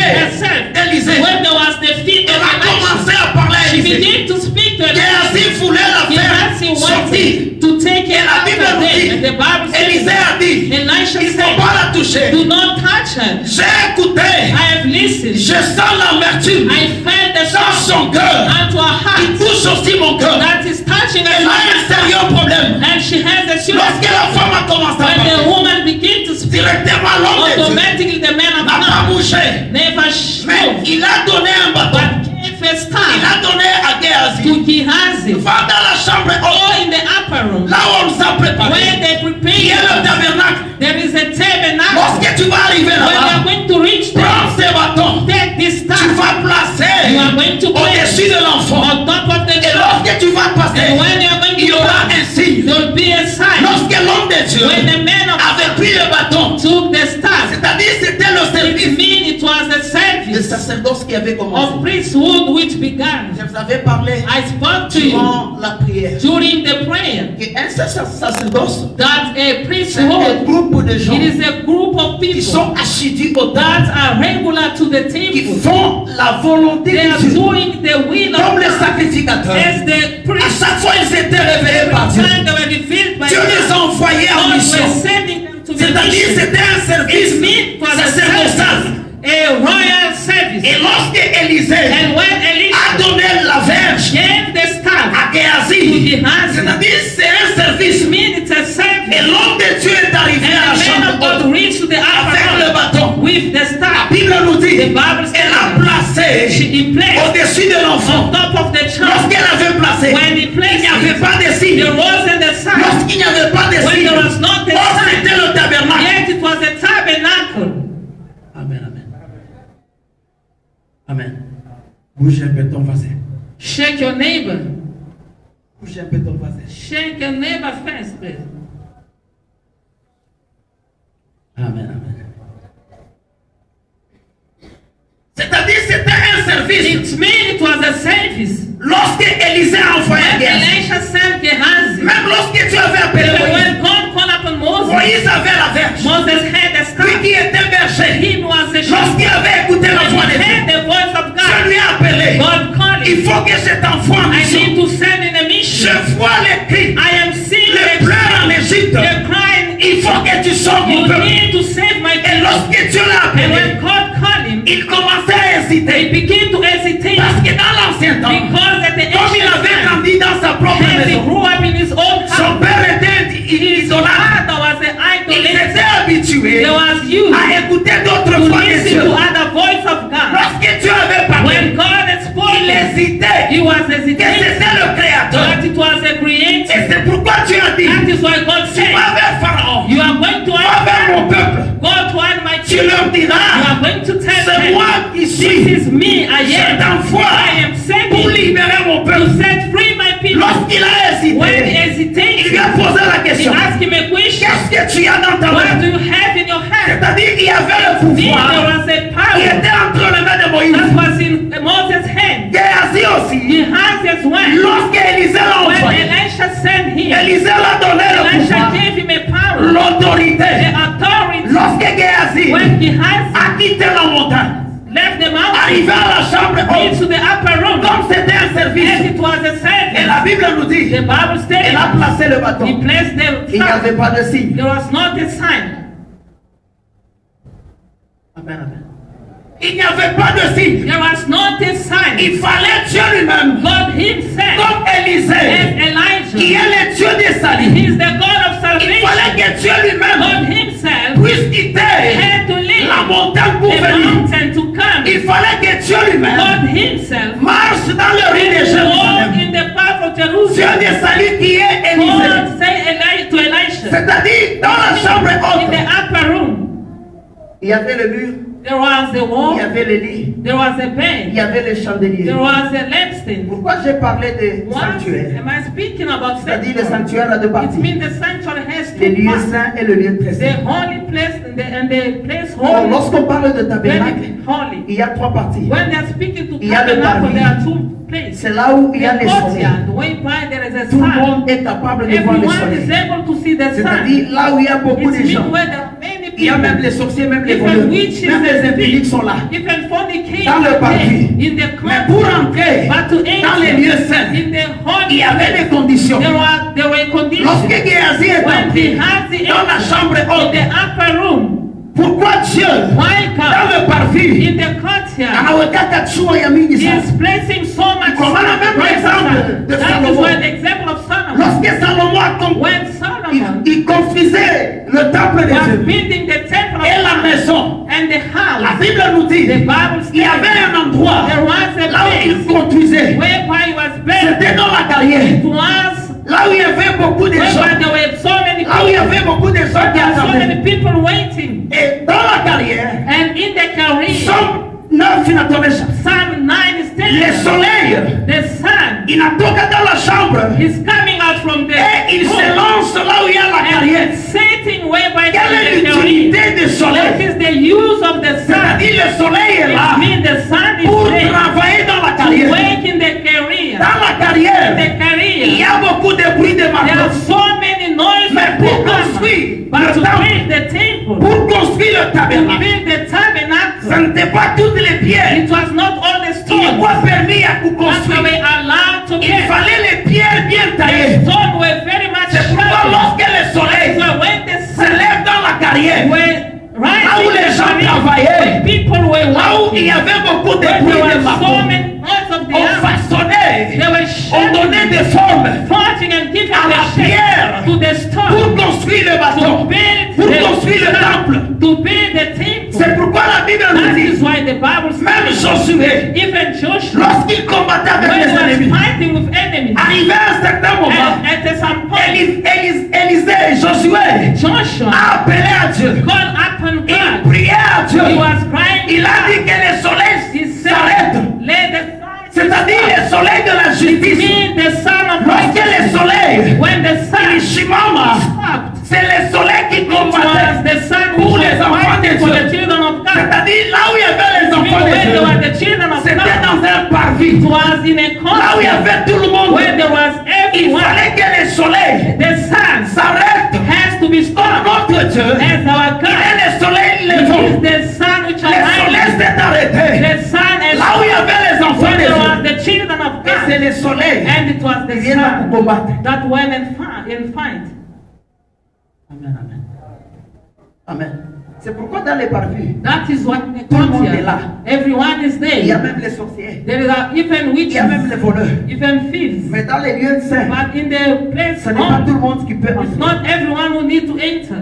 Speaker 1: listen,
Speaker 2: Je sens l'amertume
Speaker 1: I felt the
Speaker 2: dans son cœur.
Speaker 1: onto her
Speaker 2: Il
Speaker 1: heart
Speaker 2: touche aussi mon cœur.
Speaker 1: that is touching her
Speaker 2: Elle a un
Speaker 1: heart.
Speaker 2: sérieux problème.
Speaker 1: And she has a serious
Speaker 2: Lorsque la femme a commencé à
Speaker 1: when the
Speaker 2: parler,
Speaker 1: woman begins to speak,
Speaker 2: directement l'homme de Dieu
Speaker 1: automatically the man of
Speaker 2: n'a pas
Speaker 1: God
Speaker 2: bougé.
Speaker 1: never
Speaker 2: Mais
Speaker 1: spoke,
Speaker 2: il a donné un bâton.
Speaker 1: but gave a
Speaker 2: Il
Speaker 1: staff
Speaker 2: a donné à Géasi.
Speaker 1: to Gehazi.
Speaker 2: Va dans la chambre
Speaker 1: Or
Speaker 2: haute,
Speaker 1: in the upper room,
Speaker 2: là où on nous a
Speaker 1: where
Speaker 2: préparé.
Speaker 1: they
Speaker 2: Il y a le
Speaker 1: prepare,
Speaker 2: tabernacle.
Speaker 1: there is a tabernacle.
Speaker 2: Lorsque tu vas arriver
Speaker 1: When you are
Speaker 2: là-bas,
Speaker 1: going to reach
Speaker 2: prends
Speaker 1: there,
Speaker 2: ces bâtons.
Speaker 1: take this
Speaker 2: Tu
Speaker 1: staff.
Speaker 2: vas placer
Speaker 1: You are going to place
Speaker 2: au-dessus de l'enfant.
Speaker 1: on top of the
Speaker 2: Et
Speaker 1: child.
Speaker 2: lorsque tu vas passer,
Speaker 1: And when you are going
Speaker 2: il y
Speaker 1: to
Speaker 2: aura un signe.
Speaker 1: there will be a sign.
Speaker 2: Lorsque l'homme de Dieu
Speaker 1: When the man of
Speaker 2: avait pris le bâton,
Speaker 1: took the staff,
Speaker 2: c'est-à-dire c'était le
Speaker 1: it
Speaker 2: service
Speaker 1: means it was the
Speaker 2: de
Speaker 1: service
Speaker 2: sacerdoce qui avait commencé.
Speaker 1: of priesthood which began.
Speaker 2: Je vous avais parlé
Speaker 1: I spoke to you
Speaker 2: durant la prière
Speaker 1: during the prayer
Speaker 2: qu'un sacerdoce,
Speaker 1: that a
Speaker 2: c'est un
Speaker 1: priesthood,
Speaker 2: groupe de gens
Speaker 1: it is a group of
Speaker 2: qui
Speaker 1: people
Speaker 2: sont assidus au
Speaker 1: that
Speaker 2: temple,
Speaker 1: are regular to the
Speaker 2: qui
Speaker 1: temple.
Speaker 2: font la volonté
Speaker 1: They
Speaker 2: de
Speaker 1: are
Speaker 2: Dieu,
Speaker 1: doing the will
Speaker 2: comme
Speaker 1: of
Speaker 2: les
Speaker 1: God
Speaker 2: sacrificateurs.
Speaker 1: as the
Speaker 2: À
Speaker 1: priests.
Speaker 2: chaque fois, ils étaient réveillés par Dieu.
Speaker 1: Time they were defeated by
Speaker 2: Dieu les a
Speaker 1: God,
Speaker 2: envoyés en
Speaker 1: God
Speaker 2: mission.
Speaker 1: was sending them to the
Speaker 2: C'est-à-dire,
Speaker 1: mission.
Speaker 2: c'était un service
Speaker 1: It meant for the
Speaker 2: sacerdotal.
Speaker 1: service, a royal service.
Speaker 2: Et lorsque Élisée
Speaker 1: And when
Speaker 2: a
Speaker 1: Elisha
Speaker 2: donné la verge
Speaker 1: gave the staff
Speaker 2: à
Speaker 1: to
Speaker 2: Géasi,
Speaker 1: Gehazi,
Speaker 2: c'est-à-dire, c'est un service.
Speaker 1: it means it's a
Speaker 2: Et
Speaker 1: service.
Speaker 2: l'homme de Dieu est arrivé à la
Speaker 1: And the man of
Speaker 2: chambre haute
Speaker 1: God reached to the
Speaker 2: avec le
Speaker 1: upper
Speaker 2: bâton.
Speaker 1: room with the
Speaker 2: La
Speaker 1: staff.
Speaker 2: Bible nous dit,
Speaker 1: The Bible says
Speaker 2: elle a placé
Speaker 1: he placed
Speaker 2: au-dessus de l'enfant.
Speaker 1: on top of the child.
Speaker 2: Lorsqu'elle avait placé,
Speaker 1: When he
Speaker 2: il
Speaker 1: placed
Speaker 2: n'y avait
Speaker 1: it,
Speaker 2: pas de signe.
Speaker 1: there wasn't a sign.
Speaker 2: Lorsqu'il n'y avait pas de
Speaker 1: When
Speaker 2: signe,
Speaker 1: there was not a
Speaker 2: or
Speaker 1: sign,
Speaker 2: c'était le tabernacle.
Speaker 1: yet it was a tabernacle.
Speaker 2: Amen, amen. Amen. Bouge un peu ton voisin.
Speaker 1: Shake your neighbor.
Speaker 2: Bouge un peu ton voisin.
Speaker 1: Shake your neighbor first, please.
Speaker 2: Amen, amen. C'est-à-dire, c'était un service.
Speaker 1: It means it was a service.
Speaker 2: Lorsque Élisée a envoyé
Speaker 1: When
Speaker 2: Géasi,
Speaker 1: Elisha sent Gehazi,
Speaker 2: même lorsque tu avais appelé Moïse,
Speaker 1: when God called upon Moses,
Speaker 2: Moïse avait la verge.
Speaker 1: Moses had a
Speaker 2: Lui
Speaker 1: staff.
Speaker 2: qui était berger,
Speaker 1: Him was the
Speaker 2: lorsqu'il
Speaker 1: shepherd.
Speaker 2: avait écouté la voix de
Speaker 1: When he
Speaker 2: Dieu,
Speaker 1: heard the voice of
Speaker 2: je
Speaker 1: God,
Speaker 2: lui ai appelé.
Speaker 1: God called
Speaker 2: Il
Speaker 1: him.
Speaker 2: faut que cet enfant en
Speaker 1: I
Speaker 2: mission.
Speaker 1: need to send in a
Speaker 2: Je
Speaker 1: mission.
Speaker 2: vois les cris,
Speaker 1: I am seeing
Speaker 2: les
Speaker 1: the
Speaker 2: pleurs en Égypte.
Speaker 1: crying.
Speaker 2: Il faut que tu sauves mon
Speaker 1: You
Speaker 2: peuple.
Speaker 1: need to save my
Speaker 2: Et
Speaker 1: people.
Speaker 2: lorsque Dieu l'a
Speaker 1: And
Speaker 2: appelé,
Speaker 1: when God called him,
Speaker 2: il commençait à
Speaker 1: he
Speaker 2: hésiter.
Speaker 1: began to hesitate
Speaker 2: Parce que dans l'ancien temps,
Speaker 1: because at the
Speaker 2: comme il
Speaker 1: ancient
Speaker 2: avait
Speaker 1: time,
Speaker 2: grandi dans sa propre
Speaker 1: as he
Speaker 2: maison,
Speaker 1: grew up in his own
Speaker 2: son
Speaker 1: house,
Speaker 2: père était
Speaker 1: his
Speaker 2: idolâtre.
Speaker 1: father was an
Speaker 2: Il
Speaker 1: idolater.
Speaker 2: s'était habitué
Speaker 1: There was you
Speaker 2: à écouter d'autres
Speaker 1: to
Speaker 2: voix de
Speaker 1: listen
Speaker 2: Dieu.
Speaker 1: to other voice of God.
Speaker 2: Lorsque Dieu avait parlé,
Speaker 1: When God had
Speaker 2: il
Speaker 1: spoken,
Speaker 2: hésitait
Speaker 1: he was
Speaker 2: que
Speaker 1: hesitating
Speaker 2: c'était le Créateur.
Speaker 1: that it was a
Speaker 2: Et
Speaker 1: creator.
Speaker 2: c'est pourquoi Dieu a dit,
Speaker 1: That is why God said,
Speaker 2: va vers Pharaon,
Speaker 1: you are going to
Speaker 2: va vers mon peuple.
Speaker 1: go toward my
Speaker 2: Tu
Speaker 1: children.
Speaker 2: leur
Speaker 1: You
Speaker 2: diras,
Speaker 1: are going to tell
Speaker 2: c'est
Speaker 1: them,
Speaker 2: moi qui
Speaker 1: this
Speaker 2: suis.
Speaker 1: is me, I
Speaker 2: Je
Speaker 1: am.
Speaker 2: t'envoie
Speaker 1: I am
Speaker 2: pour
Speaker 1: sending
Speaker 2: libérer mon
Speaker 1: to
Speaker 2: peuple.
Speaker 1: set free my people.
Speaker 2: Lorsqu'il a
Speaker 1: When he
Speaker 2: hésité, il lui
Speaker 1: hesitated,
Speaker 2: a posé la
Speaker 1: he
Speaker 2: question,
Speaker 1: asked him a question.
Speaker 2: qu'est-ce que tu as dans ta
Speaker 1: What
Speaker 2: main?
Speaker 1: do you have in your hand?
Speaker 2: C'est-à-dire qu'il y avait le
Speaker 1: Then there
Speaker 2: pouvoir
Speaker 1: was a
Speaker 2: qui
Speaker 1: power
Speaker 2: était entre les mains de
Speaker 1: that
Speaker 2: Moïse.
Speaker 1: was in Moses' hand.
Speaker 2: Géasi aussi.
Speaker 1: He has his one.
Speaker 2: Lorsque Élisée l'a
Speaker 1: When
Speaker 2: envoyé,
Speaker 1: Elisha sent him,
Speaker 2: Élisée l'a donné le
Speaker 1: Elisha
Speaker 2: pouvoir,
Speaker 1: gave him a power,
Speaker 2: l'autorité.
Speaker 1: the authority.
Speaker 2: Lorsque Géasi
Speaker 1: When he has
Speaker 2: a quitté la montagne,
Speaker 1: left the mountain,
Speaker 2: arrivé à la chambre haute,
Speaker 1: into the upper room,
Speaker 2: comme c'était un
Speaker 1: as
Speaker 2: service,
Speaker 1: it was a
Speaker 2: et
Speaker 1: service,
Speaker 2: la Bible nous dit,
Speaker 1: the Bible
Speaker 2: elle a
Speaker 1: states
Speaker 2: placé le bâton.
Speaker 1: he placed the
Speaker 2: Il n'y
Speaker 1: staff.
Speaker 2: avait pas de signe.
Speaker 1: There was not a sign.
Speaker 2: Amen, amen. Il n'y avait pas de signe.
Speaker 1: There was not a sign.
Speaker 2: Il fallait Dieu lui-même,
Speaker 1: God himself,
Speaker 2: comme
Speaker 1: as
Speaker 2: Élisée, qui
Speaker 1: Elijah,
Speaker 2: est le Dieu des saluts.
Speaker 1: he is the God of
Speaker 2: Il
Speaker 1: salvation.
Speaker 2: fallait que Dieu lui-même
Speaker 1: God himself
Speaker 2: puisse quitter
Speaker 1: had to leave
Speaker 2: la montagne pour
Speaker 1: the
Speaker 2: venir.
Speaker 1: mountain to come.
Speaker 2: Il fallait que Dieu lui-même
Speaker 1: God himself
Speaker 2: marche dans le rue de
Speaker 1: walked
Speaker 2: Jérusalem.
Speaker 1: in the path of
Speaker 2: Dieu
Speaker 1: Jerusalem.
Speaker 2: des saluts qui est Élisée.
Speaker 1: God said to Elisha,
Speaker 2: C'est-à-dire, dans la chambre
Speaker 1: in
Speaker 2: haute,
Speaker 1: the upper room,
Speaker 2: il y avait le mur,
Speaker 1: there was the
Speaker 2: il
Speaker 1: wall,
Speaker 2: y avait le lit,
Speaker 1: there was a
Speaker 2: il
Speaker 1: bed,
Speaker 2: y avait les chandeliers.
Speaker 1: there was a lampstand.
Speaker 2: Pourquoi j'ai parlé de
Speaker 1: What
Speaker 2: sanctuaire?
Speaker 1: am I speaking about?
Speaker 2: C'est-à-dire, le sanctuaire a deux
Speaker 1: It
Speaker 2: parties.
Speaker 1: means the sanctuary has
Speaker 2: Le
Speaker 1: two
Speaker 2: lieu
Speaker 1: parts.
Speaker 2: saint et le lieu très
Speaker 1: The
Speaker 2: saint.
Speaker 1: holy place and the place
Speaker 2: Alors,
Speaker 1: holy.
Speaker 2: lorsqu'on parle de tabernacle,
Speaker 1: Very holy.
Speaker 2: il y a trois parties.
Speaker 1: When they are speaking to
Speaker 2: Il y a le
Speaker 1: tabernacle,
Speaker 2: parvis.
Speaker 1: there are two places.
Speaker 2: C'est là où il y a
Speaker 1: The
Speaker 2: les soleils.
Speaker 1: courtyard, whereby there is a
Speaker 2: Tout le
Speaker 1: sun.
Speaker 2: monde est capable de voir les
Speaker 1: Everyone is
Speaker 2: soleils.
Speaker 1: able to see the sun.
Speaker 2: C'est-à-dire, là où il y a beaucoup
Speaker 1: It
Speaker 2: de
Speaker 1: means
Speaker 2: gens.
Speaker 1: where there are many
Speaker 2: Il y a même les
Speaker 1: people.
Speaker 2: sorciers, même les
Speaker 1: Even
Speaker 2: voleurs,
Speaker 1: witches
Speaker 2: même les
Speaker 1: and
Speaker 2: impuniques sont là.
Speaker 1: even fornicators
Speaker 2: Dans le parvis.
Speaker 1: in the
Speaker 2: Mais pour
Speaker 1: courtyard.
Speaker 2: entrer
Speaker 1: But to
Speaker 2: dans les
Speaker 1: enter
Speaker 2: lieux saints,
Speaker 1: in the
Speaker 2: il
Speaker 1: holy
Speaker 2: y avait des
Speaker 1: place,
Speaker 2: conditions.
Speaker 1: there were conditions.
Speaker 2: Lorsque Géasi est
Speaker 1: When
Speaker 2: entré
Speaker 1: Gehazi
Speaker 2: dans la chambre
Speaker 1: entered in
Speaker 2: haute,
Speaker 1: the upper room,
Speaker 2: Pourquoi Dieu,
Speaker 1: Why
Speaker 2: dans
Speaker 1: God
Speaker 2: le parvis,
Speaker 1: in the courtyard
Speaker 2: anaweka chuo ya mingi
Speaker 1: is
Speaker 2: sana?
Speaker 1: placing so much
Speaker 2: Comme on a même l'exemple de
Speaker 1: That is
Speaker 2: Salomon.
Speaker 1: why the example of Solomon.
Speaker 2: Lorsque Salomon a
Speaker 1: When Solomon
Speaker 2: il construisait le temple de
Speaker 1: was
Speaker 2: Dieu
Speaker 1: building the temple of
Speaker 2: et la
Speaker 1: God
Speaker 2: maison,
Speaker 1: and the
Speaker 2: la
Speaker 1: house,
Speaker 2: Bible nous dit,
Speaker 1: the Bible
Speaker 2: il y avait
Speaker 1: says
Speaker 2: un endroit
Speaker 1: there was a
Speaker 2: là où il
Speaker 1: place
Speaker 2: construisait.
Speaker 1: whereby he was built.
Speaker 2: C'était dans la carrière.
Speaker 1: It was
Speaker 2: Là où il y avait beaucoup de gens.
Speaker 1: whereby there were so many
Speaker 2: Là où il y
Speaker 1: people.
Speaker 2: avait beaucoup de gens qui
Speaker 1: There are so
Speaker 2: attendaient.
Speaker 1: many people waiting.
Speaker 2: Et dans la carrière,
Speaker 1: And in the career,
Speaker 2: Somme 9 finatomes.
Speaker 1: Psalm 9 is telling
Speaker 2: Le
Speaker 1: us
Speaker 2: soleil,
Speaker 1: the sun
Speaker 2: il n'atoka dans la chambre
Speaker 1: is coming out from the
Speaker 2: et il se
Speaker 1: room
Speaker 2: lance là où il y a la carrière.
Speaker 1: and sitting whereby
Speaker 2: Quelle
Speaker 1: there
Speaker 2: est
Speaker 1: is the
Speaker 2: l'utilité
Speaker 1: career.
Speaker 2: du
Speaker 1: What
Speaker 2: soleil?
Speaker 1: is the use of the sun?
Speaker 2: C'est-à-dire le soleil est là
Speaker 1: It means the sun is
Speaker 2: pour
Speaker 1: there
Speaker 2: travailler dans la
Speaker 1: to
Speaker 2: carrière.
Speaker 1: work in the career.
Speaker 2: Dans la
Speaker 1: In
Speaker 2: carrière,
Speaker 1: the
Speaker 2: il y
Speaker 1: career,
Speaker 2: a beaucoup de bruit de
Speaker 1: there are
Speaker 2: marteau.
Speaker 1: so many noises
Speaker 2: Mais
Speaker 1: of
Speaker 2: pour
Speaker 1: the hammer.
Speaker 2: construire
Speaker 1: But
Speaker 2: le
Speaker 1: to
Speaker 2: temple,
Speaker 1: build the temple,
Speaker 2: pour construire le
Speaker 1: to
Speaker 2: tabernacle,
Speaker 1: build the
Speaker 2: ce
Speaker 1: tabernacle,
Speaker 2: n'était pas toutes les pierres
Speaker 1: it was not all the
Speaker 2: qui
Speaker 1: stones
Speaker 2: étaient permis à
Speaker 1: that
Speaker 2: construire.
Speaker 1: were allowed to
Speaker 2: Il
Speaker 1: get.
Speaker 2: fallait les pierres bien
Speaker 1: The
Speaker 2: taillées.
Speaker 1: stones were very much
Speaker 2: C'est pourquoi
Speaker 1: sharpened.
Speaker 2: lorsque le soleil
Speaker 1: So when the
Speaker 2: se
Speaker 1: sun
Speaker 2: lève dans la carrière,
Speaker 1: were
Speaker 2: là où
Speaker 1: rising,
Speaker 2: les gens
Speaker 1: the
Speaker 2: travaillaient,
Speaker 1: when people were
Speaker 2: là où il y
Speaker 1: working,
Speaker 2: avait beaucoup de
Speaker 1: when
Speaker 2: bruit
Speaker 1: there
Speaker 2: de
Speaker 1: were
Speaker 2: marteau,
Speaker 1: so many noise of the
Speaker 2: on
Speaker 1: hammer,
Speaker 2: façonnait,
Speaker 1: they were
Speaker 2: on donnait
Speaker 1: shaping,
Speaker 2: des formes
Speaker 1: forging and giving
Speaker 2: à la
Speaker 1: the shape
Speaker 2: pierre
Speaker 1: to the
Speaker 2: pour
Speaker 1: stone,
Speaker 2: construire le
Speaker 1: to
Speaker 2: bâton,
Speaker 1: build
Speaker 2: pour
Speaker 1: the
Speaker 2: construire le temple.
Speaker 1: to build the temple.
Speaker 2: C'est pourquoi la Bible nous
Speaker 1: That is
Speaker 2: dit,
Speaker 1: why the Bible
Speaker 2: même
Speaker 1: says,
Speaker 2: Josué,
Speaker 1: even Joshua,
Speaker 2: lorsqu'il combattait avec
Speaker 1: when
Speaker 2: les
Speaker 1: he was
Speaker 2: ennemis,
Speaker 1: fighting with enemies,
Speaker 2: arrivé à un certain moment,
Speaker 1: at some point,
Speaker 2: Élisée, Josué
Speaker 1: Joshua
Speaker 2: a appelé à Dieu.
Speaker 1: called upon
Speaker 2: Il
Speaker 1: God.
Speaker 2: priait à Dieu.
Speaker 1: He was crying.
Speaker 2: Il a dit que le soleil
Speaker 1: He said,
Speaker 2: s'arrête.
Speaker 1: let the sun
Speaker 2: C'est-à-dire le soleil de la justice.
Speaker 1: mean the sun of
Speaker 2: Lorsque le
Speaker 1: righteousness.
Speaker 2: soleil,
Speaker 1: When the sun
Speaker 2: il chimama,
Speaker 1: stopped,
Speaker 2: c'est le soleil qui
Speaker 1: it was
Speaker 2: combattait.
Speaker 1: the sun
Speaker 2: Pour
Speaker 1: which
Speaker 2: les
Speaker 1: was
Speaker 2: enfants de
Speaker 1: fighting for
Speaker 2: Dieu.
Speaker 1: the children of God.
Speaker 2: C'est-à-dire là où il y avait les enfants
Speaker 1: When
Speaker 2: de
Speaker 1: there were
Speaker 2: Dieu,
Speaker 1: the children of
Speaker 2: c'était
Speaker 1: God,
Speaker 2: dans un parvis.
Speaker 1: it was in a
Speaker 2: Là où il y
Speaker 1: court
Speaker 2: avait tout le monde.
Speaker 1: where there was
Speaker 2: Il
Speaker 1: everyone.
Speaker 2: fallait que le soleil
Speaker 1: The sun
Speaker 2: s'arrête.
Speaker 1: has to be stopped.
Speaker 2: Notre Dieu,
Speaker 1: As our
Speaker 2: il est
Speaker 1: God
Speaker 2: le soleil
Speaker 1: is
Speaker 2: levant.
Speaker 1: the sun which
Speaker 2: Le soleil
Speaker 1: arises.
Speaker 2: s'est arrêté.
Speaker 1: The sun is
Speaker 2: Là où il y avait les enfants
Speaker 1: when
Speaker 2: de
Speaker 1: there
Speaker 2: Dieu.
Speaker 1: was the children of
Speaker 2: Et c'est
Speaker 1: God.
Speaker 2: le soleil
Speaker 1: And it was
Speaker 2: qui
Speaker 1: the
Speaker 2: vient là
Speaker 1: sun
Speaker 2: pour combattre.
Speaker 1: that went and fight.
Speaker 2: Amen, amen. Amen. C'est pourquoi dans les parvis,
Speaker 1: That is what the
Speaker 2: Tout le monde est
Speaker 1: courtyard.
Speaker 2: là.
Speaker 1: Everyone is
Speaker 2: il y a
Speaker 1: there.
Speaker 2: même les sorciers,
Speaker 1: There are even
Speaker 2: il y a même les
Speaker 1: witches,
Speaker 2: voleurs.
Speaker 1: even thieves.
Speaker 2: Mais dans les lieux saints,
Speaker 1: But in the place,
Speaker 2: ce n'est pas tout le
Speaker 1: home,
Speaker 2: monde qui peut
Speaker 1: it's
Speaker 2: entrer.
Speaker 1: not everyone who need to enter.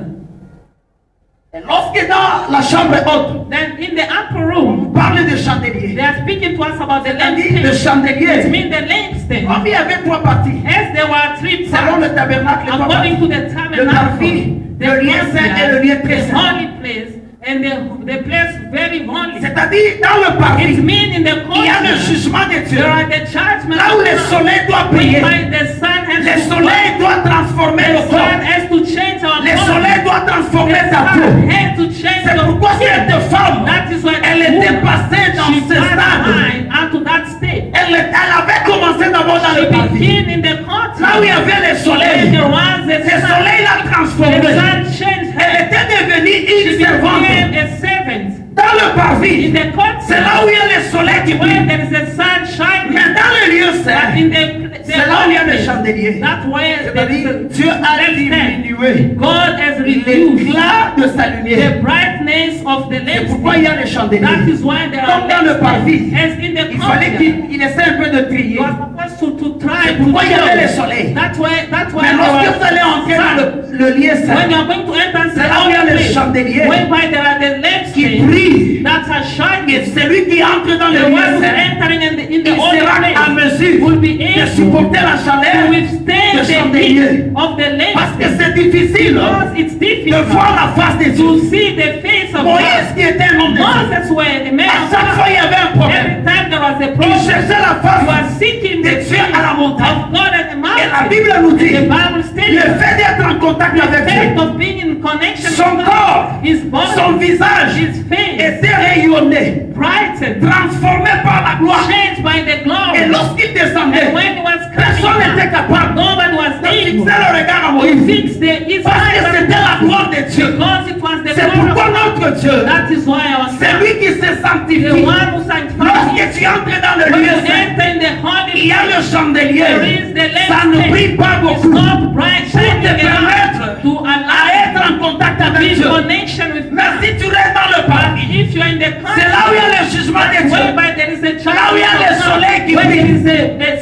Speaker 2: Et lorsque dans la chambre haute,
Speaker 1: Then in the upper
Speaker 2: on
Speaker 1: room,
Speaker 2: parle de chandelier.
Speaker 1: they are speaking to us about the
Speaker 2: C'est-à-dire le
Speaker 1: lampstand. It
Speaker 2: chandelier.
Speaker 1: means the lampstand.
Speaker 2: Comme il y avait trois parties,
Speaker 1: As there were three
Speaker 2: selon
Speaker 1: parts,
Speaker 2: le tabernacle, les trois
Speaker 1: according
Speaker 2: parties.
Speaker 1: to the
Speaker 2: Le
Speaker 1: tabernacle,
Speaker 2: parvis, le lieu saint et le lieu très
Speaker 1: the
Speaker 2: saint.
Speaker 1: holy place, and the place very holy.
Speaker 2: C'est-à-dire dans le
Speaker 1: It
Speaker 2: parvis,
Speaker 1: means in the
Speaker 2: il y a le
Speaker 1: courtyard,
Speaker 2: jugement de Dieu.
Speaker 1: there are the judgments
Speaker 2: Là où le soleil doit briller,
Speaker 1: whereby the sun has
Speaker 2: le
Speaker 1: to
Speaker 2: soleil doit transformer
Speaker 1: the
Speaker 2: le
Speaker 1: sun
Speaker 2: corps.
Speaker 1: has to change our
Speaker 2: Le
Speaker 1: body.
Speaker 2: soleil doit transformer
Speaker 1: The
Speaker 2: ta peau.
Speaker 1: sun has to change
Speaker 2: C'est
Speaker 1: your
Speaker 2: pourquoi cette femme,
Speaker 1: That is why
Speaker 2: elle était passée dans
Speaker 1: she
Speaker 2: ce stade.
Speaker 1: passed unto that state.
Speaker 2: Elle avait commencé d'abord dans
Speaker 1: She
Speaker 2: le parvis.
Speaker 1: began in the
Speaker 2: Là où il y
Speaker 1: courtyard.
Speaker 2: avait le soleil,
Speaker 1: There was the
Speaker 2: le soleil l'a
Speaker 1: sun.
Speaker 2: transformée.
Speaker 1: The sun changed
Speaker 2: Elle
Speaker 1: her.
Speaker 2: était devenue
Speaker 1: She
Speaker 2: une
Speaker 1: became
Speaker 2: servante.
Speaker 1: a servant.
Speaker 2: Dans le
Speaker 1: In
Speaker 2: parvis,
Speaker 1: the
Speaker 2: c'est là
Speaker 1: courtyard,
Speaker 2: où il y a le soleil qui
Speaker 1: where
Speaker 2: brille.
Speaker 1: there is a sun shining.
Speaker 2: Mais dans le lieu
Speaker 1: But
Speaker 2: saint,
Speaker 1: in the
Speaker 2: c'est là où il y a le
Speaker 1: holy place,
Speaker 2: chandelier.
Speaker 1: that's where there is
Speaker 2: C'est-à-dire,
Speaker 1: a
Speaker 2: Dieu a diminué
Speaker 1: God has reduced
Speaker 2: l'éclat de sa lumière.
Speaker 1: the brightness of the
Speaker 2: C'est pourquoi il y a
Speaker 1: lampstand.
Speaker 2: le chandelier.
Speaker 1: That is why there are
Speaker 2: Comme dans le parvis,
Speaker 1: lampstands. As in the
Speaker 2: il fallait
Speaker 1: courtyard,
Speaker 2: qu'il essaie un peu de trier.
Speaker 1: you are supposed to try
Speaker 2: C'est
Speaker 1: to
Speaker 2: pourquoi il y avait le
Speaker 1: show.
Speaker 2: soleil.
Speaker 1: That's why
Speaker 2: Mais lorsque vous allez entrer dans le lieu
Speaker 1: when
Speaker 2: saint,
Speaker 1: you are going to enter
Speaker 2: c'est là où il y a le chandelier
Speaker 1: whereby there are the
Speaker 2: qui
Speaker 1: lampstands
Speaker 2: brille.
Speaker 1: that are shining.
Speaker 2: Et celui qui entre dans le
Speaker 1: The
Speaker 2: lieu
Speaker 1: one who's
Speaker 2: saint,
Speaker 1: entering in
Speaker 2: il
Speaker 1: the holy
Speaker 2: sera à
Speaker 1: place
Speaker 2: mesure
Speaker 1: will be
Speaker 2: de
Speaker 1: able
Speaker 2: supporter la
Speaker 1: to
Speaker 2: chaleur
Speaker 1: withstand
Speaker 2: de
Speaker 1: the
Speaker 2: chandelier.
Speaker 1: heat of the
Speaker 2: Parce que
Speaker 1: lampstand.
Speaker 2: c'est difficile
Speaker 1: Because it's
Speaker 2: de
Speaker 1: difficult
Speaker 2: voir la face de Dieu.
Speaker 1: to see the face of
Speaker 2: Moïse
Speaker 1: God.
Speaker 2: qui était un homme de Dieu,
Speaker 1: Moses were the man
Speaker 2: à
Speaker 1: of
Speaker 2: chaque fois il y
Speaker 1: God.
Speaker 2: avait un problème.
Speaker 1: Every time there was a
Speaker 2: Il
Speaker 1: problem,
Speaker 2: cherchait la
Speaker 1: he
Speaker 2: face
Speaker 1: was seeking
Speaker 2: de
Speaker 1: the
Speaker 2: Dieu
Speaker 1: face
Speaker 2: à la montagne.
Speaker 1: of God at the
Speaker 2: Et la
Speaker 1: mountain.
Speaker 2: Bible nous dit,
Speaker 1: The Bible
Speaker 2: le
Speaker 1: states
Speaker 2: fait d'être en contact avec
Speaker 1: the fact
Speaker 2: Dieu,
Speaker 1: of being in connection
Speaker 2: son
Speaker 1: with
Speaker 2: corps,
Speaker 1: God, his
Speaker 2: son
Speaker 1: body,
Speaker 2: visage
Speaker 1: his face,
Speaker 2: était rayonné,
Speaker 1: brightened,
Speaker 2: transformé par la gloire.
Speaker 1: changed by the
Speaker 2: Et
Speaker 1: glory.
Speaker 2: lorsqu'il descendait,
Speaker 1: And when he was
Speaker 2: personne n'était
Speaker 1: coming
Speaker 2: capable
Speaker 1: down, nobody was
Speaker 2: de fixer
Speaker 1: able
Speaker 2: le regard à
Speaker 1: to
Speaker 2: Moïse.
Speaker 1: fix his
Speaker 2: Parce que
Speaker 1: eyes
Speaker 2: c'était la gloire de Dieu.
Speaker 1: because it was the
Speaker 2: C'est
Speaker 1: glory of
Speaker 2: pourquoi
Speaker 1: God.
Speaker 2: notre Dieu,
Speaker 1: That is why our
Speaker 2: c'est
Speaker 1: son,
Speaker 2: lui qui se
Speaker 1: the
Speaker 2: sanctifie.
Speaker 1: one who sanctifies
Speaker 2: Lorsque
Speaker 1: you,
Speaker 2: tu entres dans le
Speaker 1: when
Speaker 2: lieu
Speaker 1: you
Speaker 2: saint,
Speaker 1: enter in the holy
Speaker 2: il y a le
Speaker 1: place,
Speaker 2: chandelier.
Speaker 1: there is the
Speaker 2: Ça ne brille
Speaker 1: lampstand.
Speaker 2: pas
Speaker 1: It's
Speaker 2: beaucoup.
Speaker 1: not bright,
Speaker 2: Pour te
Speaker 1: shining enough
Speaker 2: permettre
Speaker 1: to
Speaker 2: à
Speaker 1: allow
Speaker 2: être en contact avec avec
Speaker 1: be
Speaker 2: Dieu.
Speaker 1: in connection with
Speaker 2: Mais
Speaker 1: God.
Speaker 2: si tu restes dans le
Speaker 1: But
Speaker 2: paradis,
Speaker 1: if you are in the
Speaker 2: c'est là où il y a le jugement de Dieu.
Speaker 1: whereby there is a
Speaker 2: Là où il y a le soleil qui
Speaker 1: where there
Speaker 2: brille.
Speaker 1: is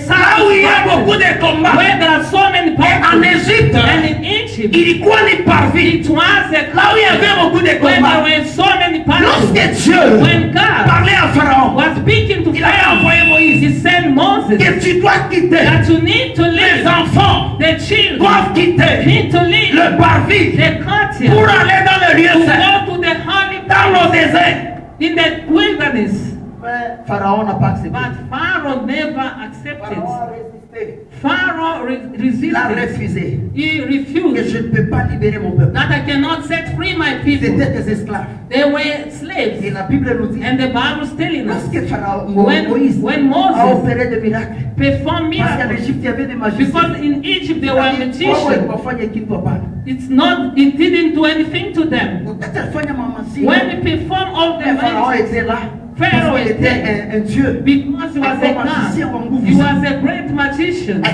Speaker 1: a
Speaker 2: Là où il y a beaucoup de combats.
Speaker 1: where there are so many
Speaker 2: Et en
Speaker 1: battles.
Speaker 2: Égypte,
Speaker 1: And in Egypt,
Speaker 2: il quoi les parvis.
Speaker 1: it was a
Speaker 2: Là où il y avait beaucoup de
Speaker 1: where there
Speaker 2: combats.
Speaker 1: were so many battles.
Speaker 2: Lorsque Dieu
Speaker 1: When God
Speaker 2: parlait à Pharaon,
Speaker 1: was speaking to
Speaker 2: il avait
Speaker 1: Pharaoh,
Speaker 2: envoyé Moïse.
Speaker 1: he sent Moses
Speaker 2: Que tu dois quitter.
Speaker 1: that you need to
Speaker 2: Les
Speaker 1: leave.
Speaker 2: enfants
Speaker 1: The children
Speaker 2: doivent quitter
Speaker 1: need to leave
Speaker 2: le parvis
Speaker 1: the country
Speaker 2: pour aller dans le lieu
Speaker 1: to
Speaker 2: saint,
Speaker 1: go to the holy
Speaker 2: dans le
Speaker 1: place
Speaker 2: désert.
Speaker 1: in the wilderness.
Speaker 2: Mais Pharaon n'a pas accepté.
Speaker 1: But Pharaoh never accepted.
Speaker 2: Pharaon a résisté.
Speaker 1: Pharaoh
Speaker 2: Il a
Speaker 1: resisted.
Speaker 2: refusé.
Speaker 1: He
Speaker 2: Que
Speaker 1: refused
Speaker 2: je ne peux pas libérer mon peuple.
Speaker 1: that I cannot set free my people.
Speaker 2: C'était des esclaves.
Speaker 1: They were
Speaker 2: Et
Speaker 1: slaves.
Speaker 2: la Bible nous dit,
Speaker 1: And the Bible is telling us
Speaker 2: lorsque Pharaon,
Speaker 1: when
Speaker 2: Moïse
Speaker 1: Moses
Speaker 2: a opéré des miracles,
Speaker 1: performed
Speaker 2: parce qu'en
Speaker 1: miracles,
Speaker 2: Égypte il y avait des magiciens.
Speaker 1: because in Egypt there were magicians,
Speaker 2: magicians.
Speaker 1: it didn't do anything to them. When they performed all the
Speaker 2: Pharaon
Speaker 1: magic,
Speaker 2: était là.
Speaker 1: Pharaoh
Speaker 2: Parce qu'il
Speaker 1: était
Speaker 2: était un dieu.
Speaker 1: because he was a god, he was a great magician. He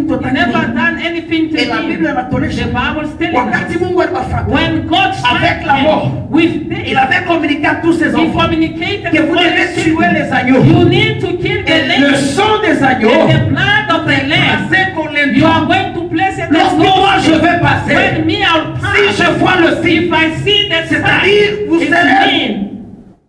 Speaker 1: never done anything to
Speaker 2: Et la Bible
Speaker 1: him.
Speaker 2: l'a donné.
Speaker 1: The Bible is telling
Speaker 2: Wakati
Speaker 1: us
Speaker 2: Mungu alipofanya,
Speaker 1: when God
Speaker 2: avec
Speaker 1: struck
Speaker 2: la mort,
Speaker 1: him with death,
Speaker 2: il avait communiqué à tous ses
Speaker 1: he
Speaker 2: enfants
Speaker 1: communicated
Speaker 2: que
Speaker 1: to
Speaker 2: vous
Speaker 1: all
Speaker 2: devez
Speaker 1: his
Speaker 2: tuer
Speaker 1: children.
Speaker 2: les agneaux.
Speaker 1: You need to kill the
Speaker 2: Et le
Speaker 1: lamb
Speaker 2: sang des agneaux
Speaker 1: and the blood of the lamb.
Speaker 2: passé pour les
Speaker 1: You are going to place it
Speaker 2: Lorsque moi je vais passer,
Speaker 1: when me I'll
Speaker 2: si
Speaker 1: pass.
Speaker 2: je vois le signe,
Speaker 1: If I see the
Speaker 2: c'est-à-dire vous
Speaker 1: sign,
Speaker 2: serez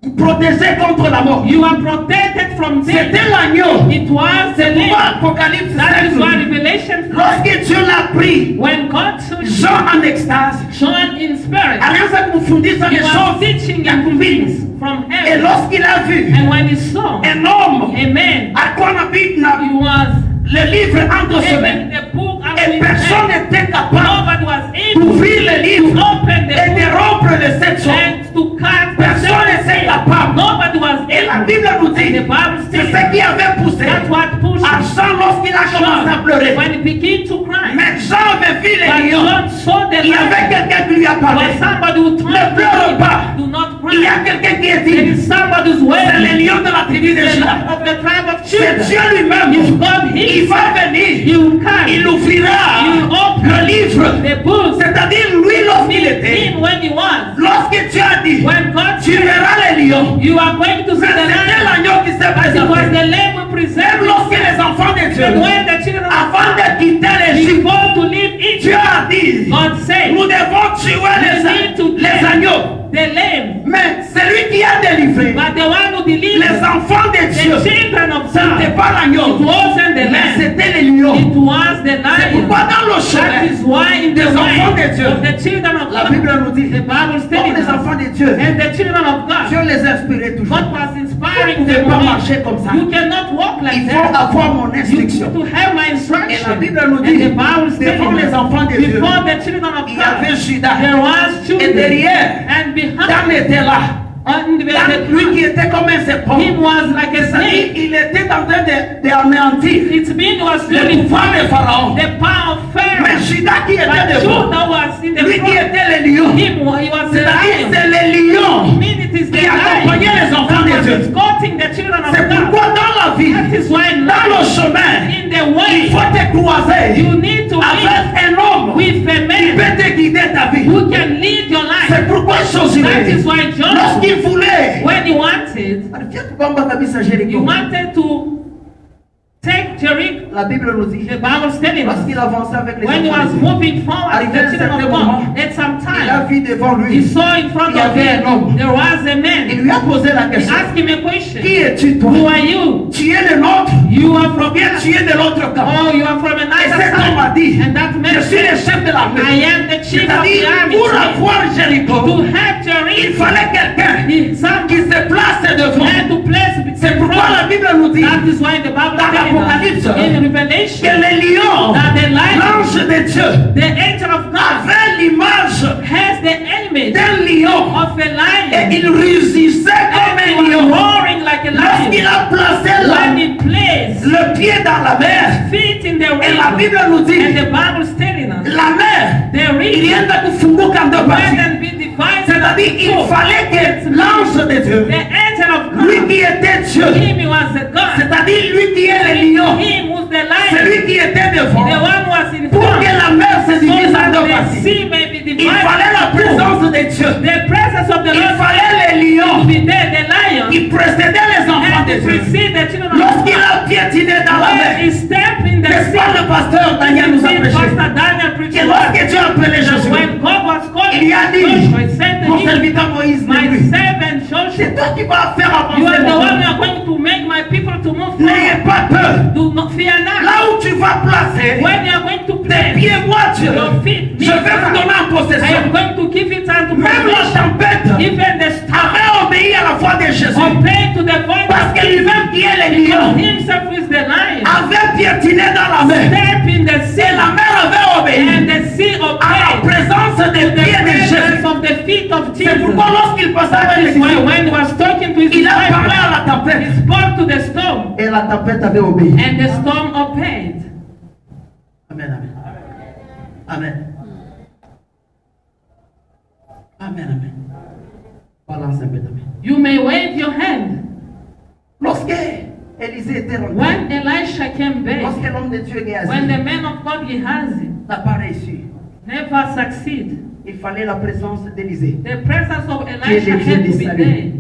Speaker 1: it
Speaker 2: protégé contre la mort.
Speaker 1: means you are protected from death.
Speaker 2: C'était l'agneau.
Speaker 1: It was the
Speaker 2: C'est pourquoi
Speaker 1: lamb.
Speaker 2: Apocalypse
Speaker 1: That is
Speaker 2: 7
Speaker 1: why
Speaker 2: nous dit,
Speaker 1: Revelation 4,
Speaker 2: lorsque Dieu l'a pris,
Speaker 1: when God took
Speaker 2: Jean en extase,
Speaker 1: John in spirit,
Speaker 2: alianza kufundisha
Speaker 1: he
Speaker 2: des
Speaker 1: was
Speaker 2: choses
Speaker 1: teaching
Speaker 2: ya
Speaker 1: him
Speaker 2: kumbingu.
Speaker 1: things from
Speaker 2: Et
Speaker 1: heaven.
Speaker 2: lorsqu'il a vu
Speaker 1: And when he saw
Speaker 2: un homme
Speaker 1: a man,
Speaker 2: alikuwa anapita
Speaker 1: he was
Speaker 2: le livre entre ses mains,
Speaker 1: taking the book out of
Speaker 2: et
Speaker 1: his
Speaker 2: personne
Speaker 1: hand.
Speaker 2: n'était capable
Speaker 1: Nobody was able
Speaker 2: d'ouvrir le livre
Speaker 1: to open the
Speaker 2: et de
Speaker 1: book
Speaker 2: rompre les sept choses.
Speaker 1: and to cut the
Speaker 2: Personne n'était capable.
Speaker 1: Nobody was
Speaker 2: Et la
Speaker 1: able.
Speaker 2: Bible nous dit,
Speaker 1: The Bible
Speaker 2: c'est
Speaker 1: says
Speaker 2: ce qui avait poussé
Speaker 1: that's what pushed
Speaker 2: à Jean lorsqu'il a commencé à
Speaker 1: John
Speaker 2: pleurer.
Speaker 1: when he began to cry.
Speaker 2: Mais Jean avait vu les
Speaker 1: But
Speaker 2: lions.
Speaker 1: John saw the
Speaker 2: Il y avait
Speaker 1: light.
Speaker 2: quelqu'un qui lui a parlé.
Speaker 1: Was somebody who told
Speaker 2: Ne pleure pas.
Speaker 1: him, do not
Speaker 2: Il y a
Speaker 1: cry.
Speaker 2: quelqu'un qui est
Speaker 1: There
Speaker 2: dit,
Speaker 1: is somebody who's
Speaker 2: c'est
Speaker 1: waiting.
Speaker 2: les lions de la tribu de
Speaker 1: The
Speaker 2: Juda.
Speaker 1: light of the tribe of
Speaker 2: C'est
Speaker 1: Judah.
Speaker 2: Dieu lui-même.
Speaker 1: Is God
Speaker 2: Il
Speaker 1: himself.
Speaker 2: va venir.
Speaker 1: He will come.
Speaker 2: Il ouvrira
Speaker 1: He will open
Speaker 2: le livre.
Speaker 1: the book.
Speaker 2: C'est-à-dire lui lorsqu'il était.
Speaker 1: Him when he was.
Speaker 2: Lorsque Dieu a dit,
Speaker 1: When God
Speaker 2: tu
Speaker 1: said,
Speaker 2: verras les lions.
Speaker 1: you are going to see
Speaker 2: Mais
Speaker 1: the
Speaker 2: c'était
Speaker 1: light.
Speaker 2: l'agneau qui s'est
Speaker 1: It was
Speaker 2: présenté.
Speaker 1: the lamb who
Speaker 2: Même
Speaker 1: presented
Speaker 2: lorsque les enfants de Dieu,
Speaker 1: and when the children of
Speaker 2: avant
Speaker 1: God,
Speaker 2: de quitter l'Égypte,
Speaker 1: before to leave
Speaker 2: Dieu
Speaker 1: Egypt,
Speaker 2: a dit,
Speaker 1: God said,
Speaker 2: nous devons tuer les agneaux.
Speaker 1: the lamb,
Speaker 2: Mais celui qui a délivré
Speaker 1: but the one who
Speaker 2: les
Speaker 1: delivered
Speaker 2: enfants de Dieu,
Speaker 1: the children of
Speaker 2: ce n'était
Speaker 1: God,
Speaker 2: pas
Speaker 1: it
Speaker 2: l'agneau,
Speaker 1: wasn't the
Speaker 2: mais
Speaker 1: lamb,
Speaker 2: c'était les lions.
Speaker 1: it was the
Speaker 2: C'est pourquoi
Speaker 1: lion.
Speaker 2: dans le
Speaker 1: That
Speaker 2: chemin
Speaker 1: is why in the
Speaker 2: des enfants
Speaker 1: way
Speaker 2: de Dieu,
Speaker 1: of the children of
Speaker 2: la
Speaker 1: God,
Speaker 2: Bible nous dit,
Speaker 1: the Bible is
Speaker 2: comme
Speaker 1: telling
Speaker 2: les
Speaker 1: us,
Speaker 2: enfants de Dieu,
Speaker 1: and the children of
Speaker 2: Dieu
Speaker 1: God,
Speaker 2: les a inspirés toujours.
Speaker 1: God was
Speaker 2: Vous
Speaker 1: inspiring
Speaker 2: ne pouvez
Speaker 1: them.
Speaker 2: pas marcher comme ça.
Speaker 1: You cannot walk like
Speaker 2: Il faut
Speaker 1: that.
Speaker 2: avoir mon
Speaker 1: You
Speaker 2: instruction.
Speaker 1: need to have my
Speaker 2: Et la
Speaker 1: instruction.
Speaker 2: Bible nous
Speaker 1: And
Speaker 2: dit,
Speaker 1: the Bible is
Speaker 2: devant
Speaker 1: telling
Speaker 2: les
Speaker 1: us,
Speaker 2: enfants de Dieu,
Speaker 1: before the children of
Speaker 2: il y avait
Speaker 1: God,
Speaker 2: Judas.
Speaker 1: there was
Speaker 2: Et
Speaker 1: children,
Speaker 2: derrière,
Speaker 1: and behind
Speaker 2: Dan était là.
Speaker 1: and
Speaker 2: Dan, lui qui était comme un serpent.
Speaker 1: him was like a
Speaker 2: C'est-à-dire,
Speaker 1: snake.
Speaker 2: il était en train d'anéantir
Speaker 1: Its being was
Speaker 2: le
Speaker 1: really
Speaker 2: pouvoir de Pharaon.
Speaker 1: the power of
Speaker 2: Mais
Speaker 1: Pharaoh.
Speaker 2: Judas qui était
Speaker 1: But
Speaker 2: devant,
Speaker 1: Judah was in the
Speaker 2: lui qui
Speaker 1: front.
Speaker 2: était le lion.
Speaker 1: Him, he was the
Speaker 2: C'est-à-dire,
Speaker 1: lion.
Speaker 2: c'est les lions.
Speaker 1: I mean, it is the
Speaker 2: qui
Speaker 1: lion
Speaker 2: accompagnait les enfants de
Speaker 1: that was
Speaker 2: Dieu.
Speaker 1: escorting the children of
Speaker 2: C'est
Speaker 1: God.
Speaker 2: pourquoi dans la vie,
Speaker 1: That is why
Speaker 2: dans le
Speaker 1: now,
Speaker 2: chemin,
Speaker 1: in the
Speaker 2: il
Speaker 1: way,
Speaker 2: faut te croiser
Speaker 1: you need to
Speaker 2: avec
Speaker 1: live
Speaker 2: un homme
Speaker 1: with a
Speaker 2: qui
Speaker 1: man
Speaker 2: peut te guider ta vie.
Speaker 1: who can lead your life.
Speaker 2: C'est pourquoi Josué,
Speaker 1: That is why John,
Speaker 2: lorsqu'il voulait,
Speaker 1: when he wanted, he wanted to take Jericho.
Speaker 2: la Bible nous dit,
Speaker 1: The Bible is telling us,
Speaker 2: lorsqu'il avançait avec les
Speaker 1: when he
Speaker 2: enfants
Speaker 1: was
Speaker 2: de Dieu,
Speaker 1: moving forward,
Speaker 2: arrivé
Speaker 1: the
Speaker 2: à un
Speaker 1: children
Speaker 2: certain
Speaker 1: of
Speaker 2: moment,
Speaker 1: God, at some
Speaker 2: il a
Speaker 1: time,
Speaker 2: vu devant
Speaker 1: he
Speaker 2: lui,
Speaker 1: saw in front
Speaker 2: il y
Speaker 1: of
Speaker 2: avait un homme.
Speaker 1: him, there was a
Speaker 2: Il
Speaker 1: man.
Speaker 2: lui a posé la
Speaker 1: He
Speaker 2: question,
Speaker 1: asked him a
Speaker 2: qui
Speaker 1: question.
Speaker 2: es-tu toi?
Speaker 1: Who are you?
Speaker 2: Tu es le nôtre
Speaker 1: You are from
Speaker 2: ou bien tu es de l'autre camp?
Speaker 1: Oh, you are from
Speaker 2: Et
Speaker 1: another
Speaker 2: cet homme a
Speaker 1: side.
Speaker 2: dit,
Speaker 1: And that man
Speaker 2: je suis le
Speaker 1: said,
Speaker 2: chef de
Speaker 1: I
Speaker 2: l'armée.
Speaker 1: am the chief of the
Speaker 2: C'est-à-dire,
Speaker 1: army.
Speaker 2: pour avoir Jéricho,
Speaker 1: To have
Speaker 2: il
Speaker 1: Jericho,
Speaker 2: fallait quelqu'un
Speaker 1: some
Speaker 2: qui se place devant.
Speaker 1: had to place
Speaker 2: C'est pourquoi la Bible nous dit
Speaker 1: That is why the Bible
Speaker 2: dans
Speaker 1: tells
Speaker 2: l'Apocalypse
Speaker 1: us in
Speaker 2: que
Speaker 1: Revelation
Speaker 2: les lions,
Speaker 1: that the lion,
Speaker 2: l'ange de Dieu,
Speaker 1: the angel of God,
Speaker 2: avait l'image
Speaker 1: has the image
Speaker 2: d'un lion
Speaker 1: of a
Speaker 2: et
Speaker 1: lion.
Speaker 2: il rugissait comme
Speaker 1: And he
Speaker 2: un
Speaker 1: was
Speaker 2: lion.
Speaker 1: roaring like a
Speaker 2: Lorsqu'il
Speaker 1: lion.
Speaker 2: a placé
Speaker 1: When he placed
Speaker 2: le pied dans la mer,
Speaker 1: feet in the
Speaker 2: et la
Speaker 1: river,
Speaker 2: Bible nous dit,
Speaker 1: and the Bible is telling us
Speaker 2: la mer,
Speaker 1: the river
Speaker 2: ilienda kufunguka en deux
Speaker 1: when
Speaker 2: parties.
Speaker 1: and be divided.
Speaker 2: C'est-à-dire, il fallait que l'ange de Dieu,
Speaker 1: The angel of
Speaker 2: lui
Speaker 1: God,
Speaker 2: qui était Dieu,
Speaker 1: him he was a God.
Speaker 2: c'est-à-dire lui qui est le lion,
Speaker 1: Him was the
Speaker 2: c'est
Speaker 1: lion.
Speaker 2: lui qui était devant,
Speaker 1: The one was in
Speaker 2: pour
Speaker 1: front.
Speaker 2: que la mer se
Speaker 1: So
Speaker 2: divise en
Speaker 1: that
Speaker 2: deux
Speaker 1: the
Speaker 2: parties.
Speaker 1: sea may be
Speaker 2: Il fallait la
Speaker 1: divided.
Speaker 2: présence
Speaker 1: he stepped in the
Speaker 2: N'est-ce
Speaker 1: sea.
Speaker 2: pas, le pasteur Daniel nous a
Speaker 1: See,
Speaker 2: prêché
Speaker 1: Pastor Daniel
Speaker 2: que
Speaker 1: preached
Speaker 2: lorsque Dieu a appelé
Speaker 1: that
Speaker 2: Josué,
Speaker 1: when God was calling
Speaker 2: il y a dit,
Speaker 1: Joshua, he said to
Speaker 2: mon
Speaker 1: him,
Speaker 2: serviteur Moïse n'est
Speaker 1: my
Speaker 2: plus.
Speaker 1: servant
Speaker 2: C'est
Speaker 1: Joshua,
Speaker 2: toi qui vas faire
Speaker 1: you
Speaker 2: avancer
Speaker 1: are the
Speaker 2: mon
Speaker 1: one who
Speaker 2: peuple.
Speaker 1: are going to make my people to move
Speaker 2: N'ayez
Speaker 1: forward.
Speaker 2: pas peur.
Speaker 1: Do not fear not.
Speaker 2: Là où tu vas placer
Speaker 1: When you are going to
Speaker 2: tes
Speaker 1: place
Speaker 2: pieds, moi Dieu,
Speaker 1: your feet,
Speaker 2: je vais vous donner en
Speaker 1: I am
Speaker 2: possession.
Speaker 1: going to give it unto
Speaker 2: Même la
Speaker 1: possession.
Speaker 2: tempête
Speaker 1: Even the storm,
Speaker 2: avait obéi à la voix de Jésus.
Speaker 1: obey to the voice
Speaker 2: Parce
Speaker 1: of
Speaker 2: que lui-même qui est le
Speaker 1: Jesus.
Speaker 2: lion
Speaker 1: Himself is the lion.
Speaker 2: avait piétiné dans la mer.
Speaker 1: Step in the
Speaker 2: Et
Speaker 1: sea,
Speaker 2: la mer avait obéi
Speaker 1: and the sea
Speaker 2: à la
Speaker 1: obeyed
Speaker 2: présence des
Speaker 1: the
Speaker 2: pieds de
Speaker 1: presence
Speaker 2: Jésus.
Speaker 1: of the feet of
Speaker 2: C'est
Speaker 1: Jesus.
Speaker 2: pourquoi lorsqu'il passait
Speaker 1: That
Speaker 2: avec les
Speaker 1: is why
Speaker 2: disciples,
Speaker 1: when he was talking to his
Speaker 2: il a parlé
Speaker 1: disciples,
Speaker 2: à la tempête.
Speaker 1: he spoke to the storm,
Speaker 2: Et la tempête avait obéi.
Speaker 1: and the storm obeyed.
Speaker 2: Amen, amen. Amen. Amen, amen. Balance un peu, amen.
Speaker 1: You may wave your hand.
Speaker 2: Lorsque Élisée était rentré,
Speaker 1: When Elisha came back,
Speaker 2: lorsque l'homme de Dieu
Speaker 1: when the
Speaker 2: Géasi
Speaker 1: man of God Gehazi
Speaker 2: n'a pas réussi,
Speaker 1: never succeed,
Speaker 2: il fallait la présence d'Élisée.
Speaker 1: the presence of
Speaker 2: Qui est
Speaker 1: Elisha
Speaker 2: le Dieu
Speaker 1: had
Speaker 2: du
Speaker 1: to be
Speaker 2: salut.
Speaker 1: there,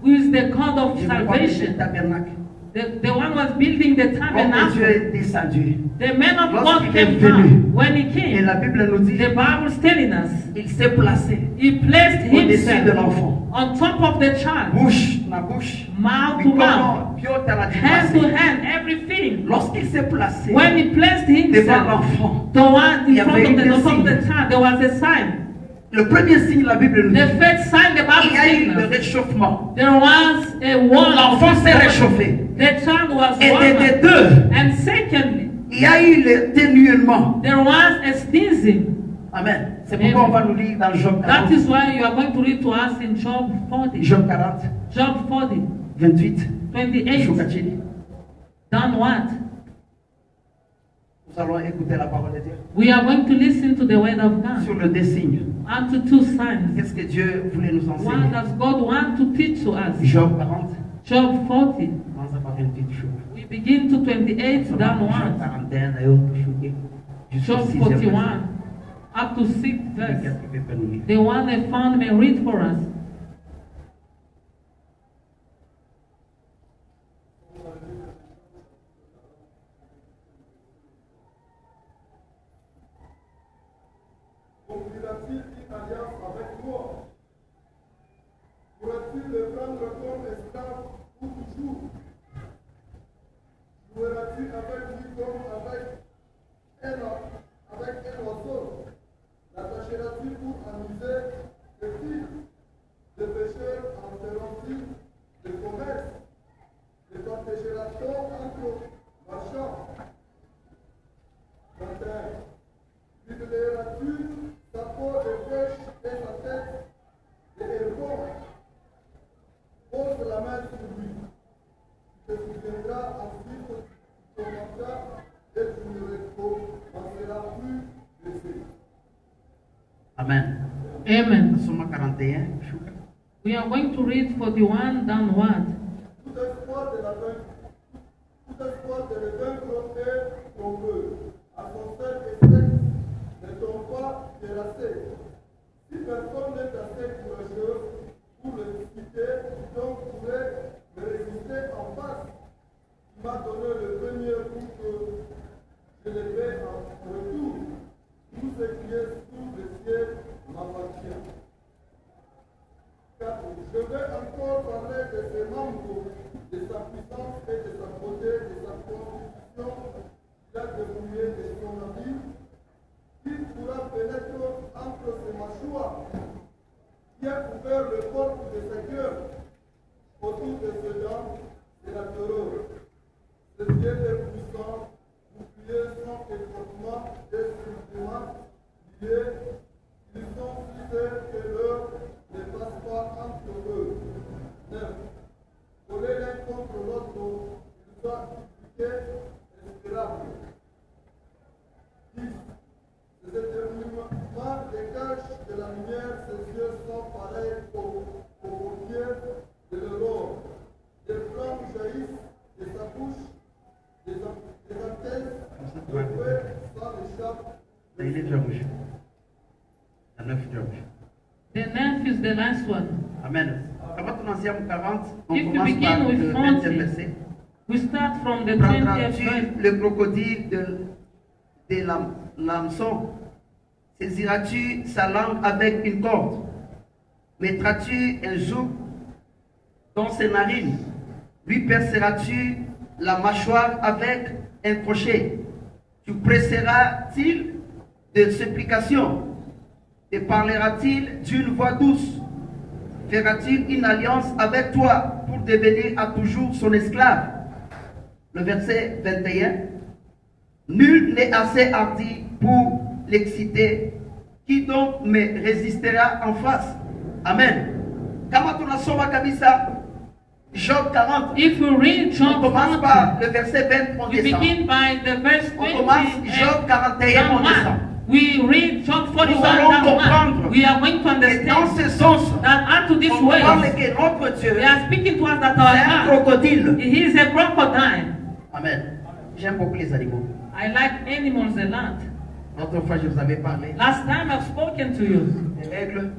Speaker 1: who is the God of
Speaker 2: Je vous parle du
Speaker 1: salvation.
Speaker 2: tabernacle.
Speaker 1: The one was building the
Speaker 2: L'homme de Dieu
Speaker 1: tabernacle.
Speaker 2: est descendu.
Speaker 1: The man of God
Speaker 2: Lorsqu'il
Speaker 1: came
Speaker 2: est venu,
Speaker 1: down. When he
Speaker 2: Et
Speaker 1: came,
Speaker 2: la Bible nous dit,
Speaker 1: the Bible is telling us
Speaker 2: il s'est placé
Speaker 1: he placed
Speaker 2: au-dessus de
Speaker 1: himself
Speaker 2: l'enfant.
Speaker 1: on top of the child,
Speaker 2: Bouche na bouche,
Speaker 1: mouth to mouth,
Speaker 2: piot à la
Speaker 1: hand to
Speaker 2: dimension.
Speaker 1: hand, everything.
Speaker 2: Lorsqu'il s'est placé
Speaker 1: When he placed
Speaker 2: devant
Speaker 1: himself
Speaker 2: l'enfant,
Speaker 1: the one
Speaker 2: Il y
Speaker 1: in front
Speaker 2: avait
Speaker 1: of the,
Speaker 2: un
Speaker 1: on top of the
Speaker 2: signe.
Speaker 1: child, there was a sign.
Speaker 2: le premier signe, la Bible nous
Speaker 1: The
Speaker 2: dit,
Speaker 1: first sign the Bible
Speaker 2: il y a eu
Speaker 1: tells
Speaker 2: le
Speaker 1: us,
Speaker 2: réchauffement.
Speaker 1: there was a wall.
Speaker 2: L'enfant s'est réchauffé.
Speaker 1: The child was
Speaker 2: Et
Speaker 1: warmer.
Speaker 2: des deux,
Speaker 1: And secondly,
Speaker 2: il y a eu le dénuement.
Speaker 1: there was a sneezing.
Speaker 2: Amen. C'est pourquoi on va nous lire dans Job 40.
Speaker 1: That is why you are going to read to us in Job 40.
Speaker 2: Job 40,
Speaker 1: Job 40,
Speaker 2: 28.
Speaker 1: 28.
Speaker 2: Choukachini.
Speaker 1: Done what?
Speaker 2: Nous allons écouter la parole de Dieu.
Speaker 1: We are going to listen to the word of
Speaker 2: Sur
Speaker 1: God.
Speaker 2: le deux signes.
Speaker 1: Unto two signs.
Speaker 2: Qu'est-ce que Dieu voulait nous
Speaker 1: What
Speaker 2: enseigner?
Speaker 1: does God want to teach to us?
Speaker 2: Job 40,
Speaker 1: Job 40.
Speaker 2: commence par 28 jours.
Speaker 1: We begin to 28
Speaker 2: Job
Speaker 1: downwards.
Speaker 2: 41, et autres choses. Jusqu'au
Speaker 1: Job
Speaker 2: 6e verset.
Speaker 1: 41 up to 6th verse.
Speaker 2: Quelqu'un qui peut nous lire.
Speaker 1: The one I found may read for us.
Speaker 3: Conclura-t-il une alliance avec moi? Pourra-t-il le prendre comme esclave pour toujours? Joueras-tu avec lui comme avec un oiseau? L'attacheras-tu pour amuser les filles? Les pécheurs en feront-ils le commerce? Les partageras-t-on entre marchands? 21. Publieras-tu sa peau de pêche et sa tête de héron? Pose la main sur lui. Tu te souviendras ensuite de ton mandat et tu ne recommenceras plus blessé.
Speaker 2: Amen.
Speaker 1: Amen.
Speaker 2: Somme 41. Chouka.
Speaker 1: We are going to read 41 downward.
Speaker 3: Tout espoir de le vaincre est trompeux. À son seul esprit ne tombe pas terrassé. Si personne n'est assez courageux pour le discuter, donc pourrait me résister en face. Il m'a donné le premier coup que je l'ai fait en retour. Tout ce qui est sous le ciel m'appartient. 4. Je vais encore parler de ses membres, de sa puissance et de sa beauté, de sa constitution, qu'il a dépouillé de son habit. Qui pourra pénétrer entre ses mâchoires? Qui a couvert le corps de sa gueule? Autour de ses dents, c'est la terreur. Ce Dieu est puissant, bouclier sans étroitement et strictement liés. Ils sont si serres que l'heure ne passe pas entre eux. 9. Voler l'un contre l'autre, ils doivent impliquer respirable. 10. Les éternuements dégagent de la lumière, ses yeux sont pareils aux paupières de l'aurore. Des flammes jaillissent de sa bouche, des antennes, le feu s'en échappe.
Speaker 2: Il est George. La 9 George.
Speaker 1: The 9 is the last one.
Speaker 2: Amen. Quand on en 40, on
Speaker 1: If you
Speaker 2: commence par
Speaker 1: begin with
Speaker 2: le
Speaker 1: 40,
Speaker 2: 20e verset.
Speaker 1: We start from the 20th
Speaker 2: Prendras-tu
Speaker 1: verse.
Speaker 2: le crocodile de l'hameçon? Saisiras-tu sa langue avec une corde? Mettras-tu un joug dans ses narines? Lui perceras-tu la mâchoire avec un crochet? Tu presseras-t-il de supplications? Te parlera-t-il d'une voix douce? Fera-t-il une alliance avec toi pour devenir à toujours son esclave? Le verset 21. Nul n'est assez hardi pour l'exciter. Qui donc me résistera en face? Amen. Kama tunasoma kabisa Job 40.
Speaker 1: If we read Job
Speaker 2: On commence
Speaker 1: 40,
Speaker 2: par le verset 20, on
Speaker 1: we
Speaker 2: descend.
Speaker 1: begin by the verse
Speaker 2: On
Speaker 1: 20
Speaker 2: commence Job 41, on
Speaker 1: and
Speaker 2: descend.
Speaker 1: 1. We read Job 41
Speaker 2: Nous allons
Speaker 1: down 1.
Speaker 2: comprendre
Speaker 1: We are going to
Speaker 2: Et dans
Speaker 1: understand
Speaker 2: ce sens,
Speaker 1: that unto this
Speaker 2: on
Speaker 1: way,
Speaker 2: parle que notre Dieu
Speaker 1: they
Speaker 2: est
Speaker 1: are speaking to us that
Speaker 2: un
Speaker 1: our God,
Speaker 2: crocodile.
Speaker 1: he is a crocodile.
Speaker 2: Amen. J'aime beaucoup les animaux.
Speaker 1: I like animals a lot.
Speaker 2: L'autre fois, je vous avais parlé
Speaker 1: Last time I've spoken to you
Speaker 2: des règles.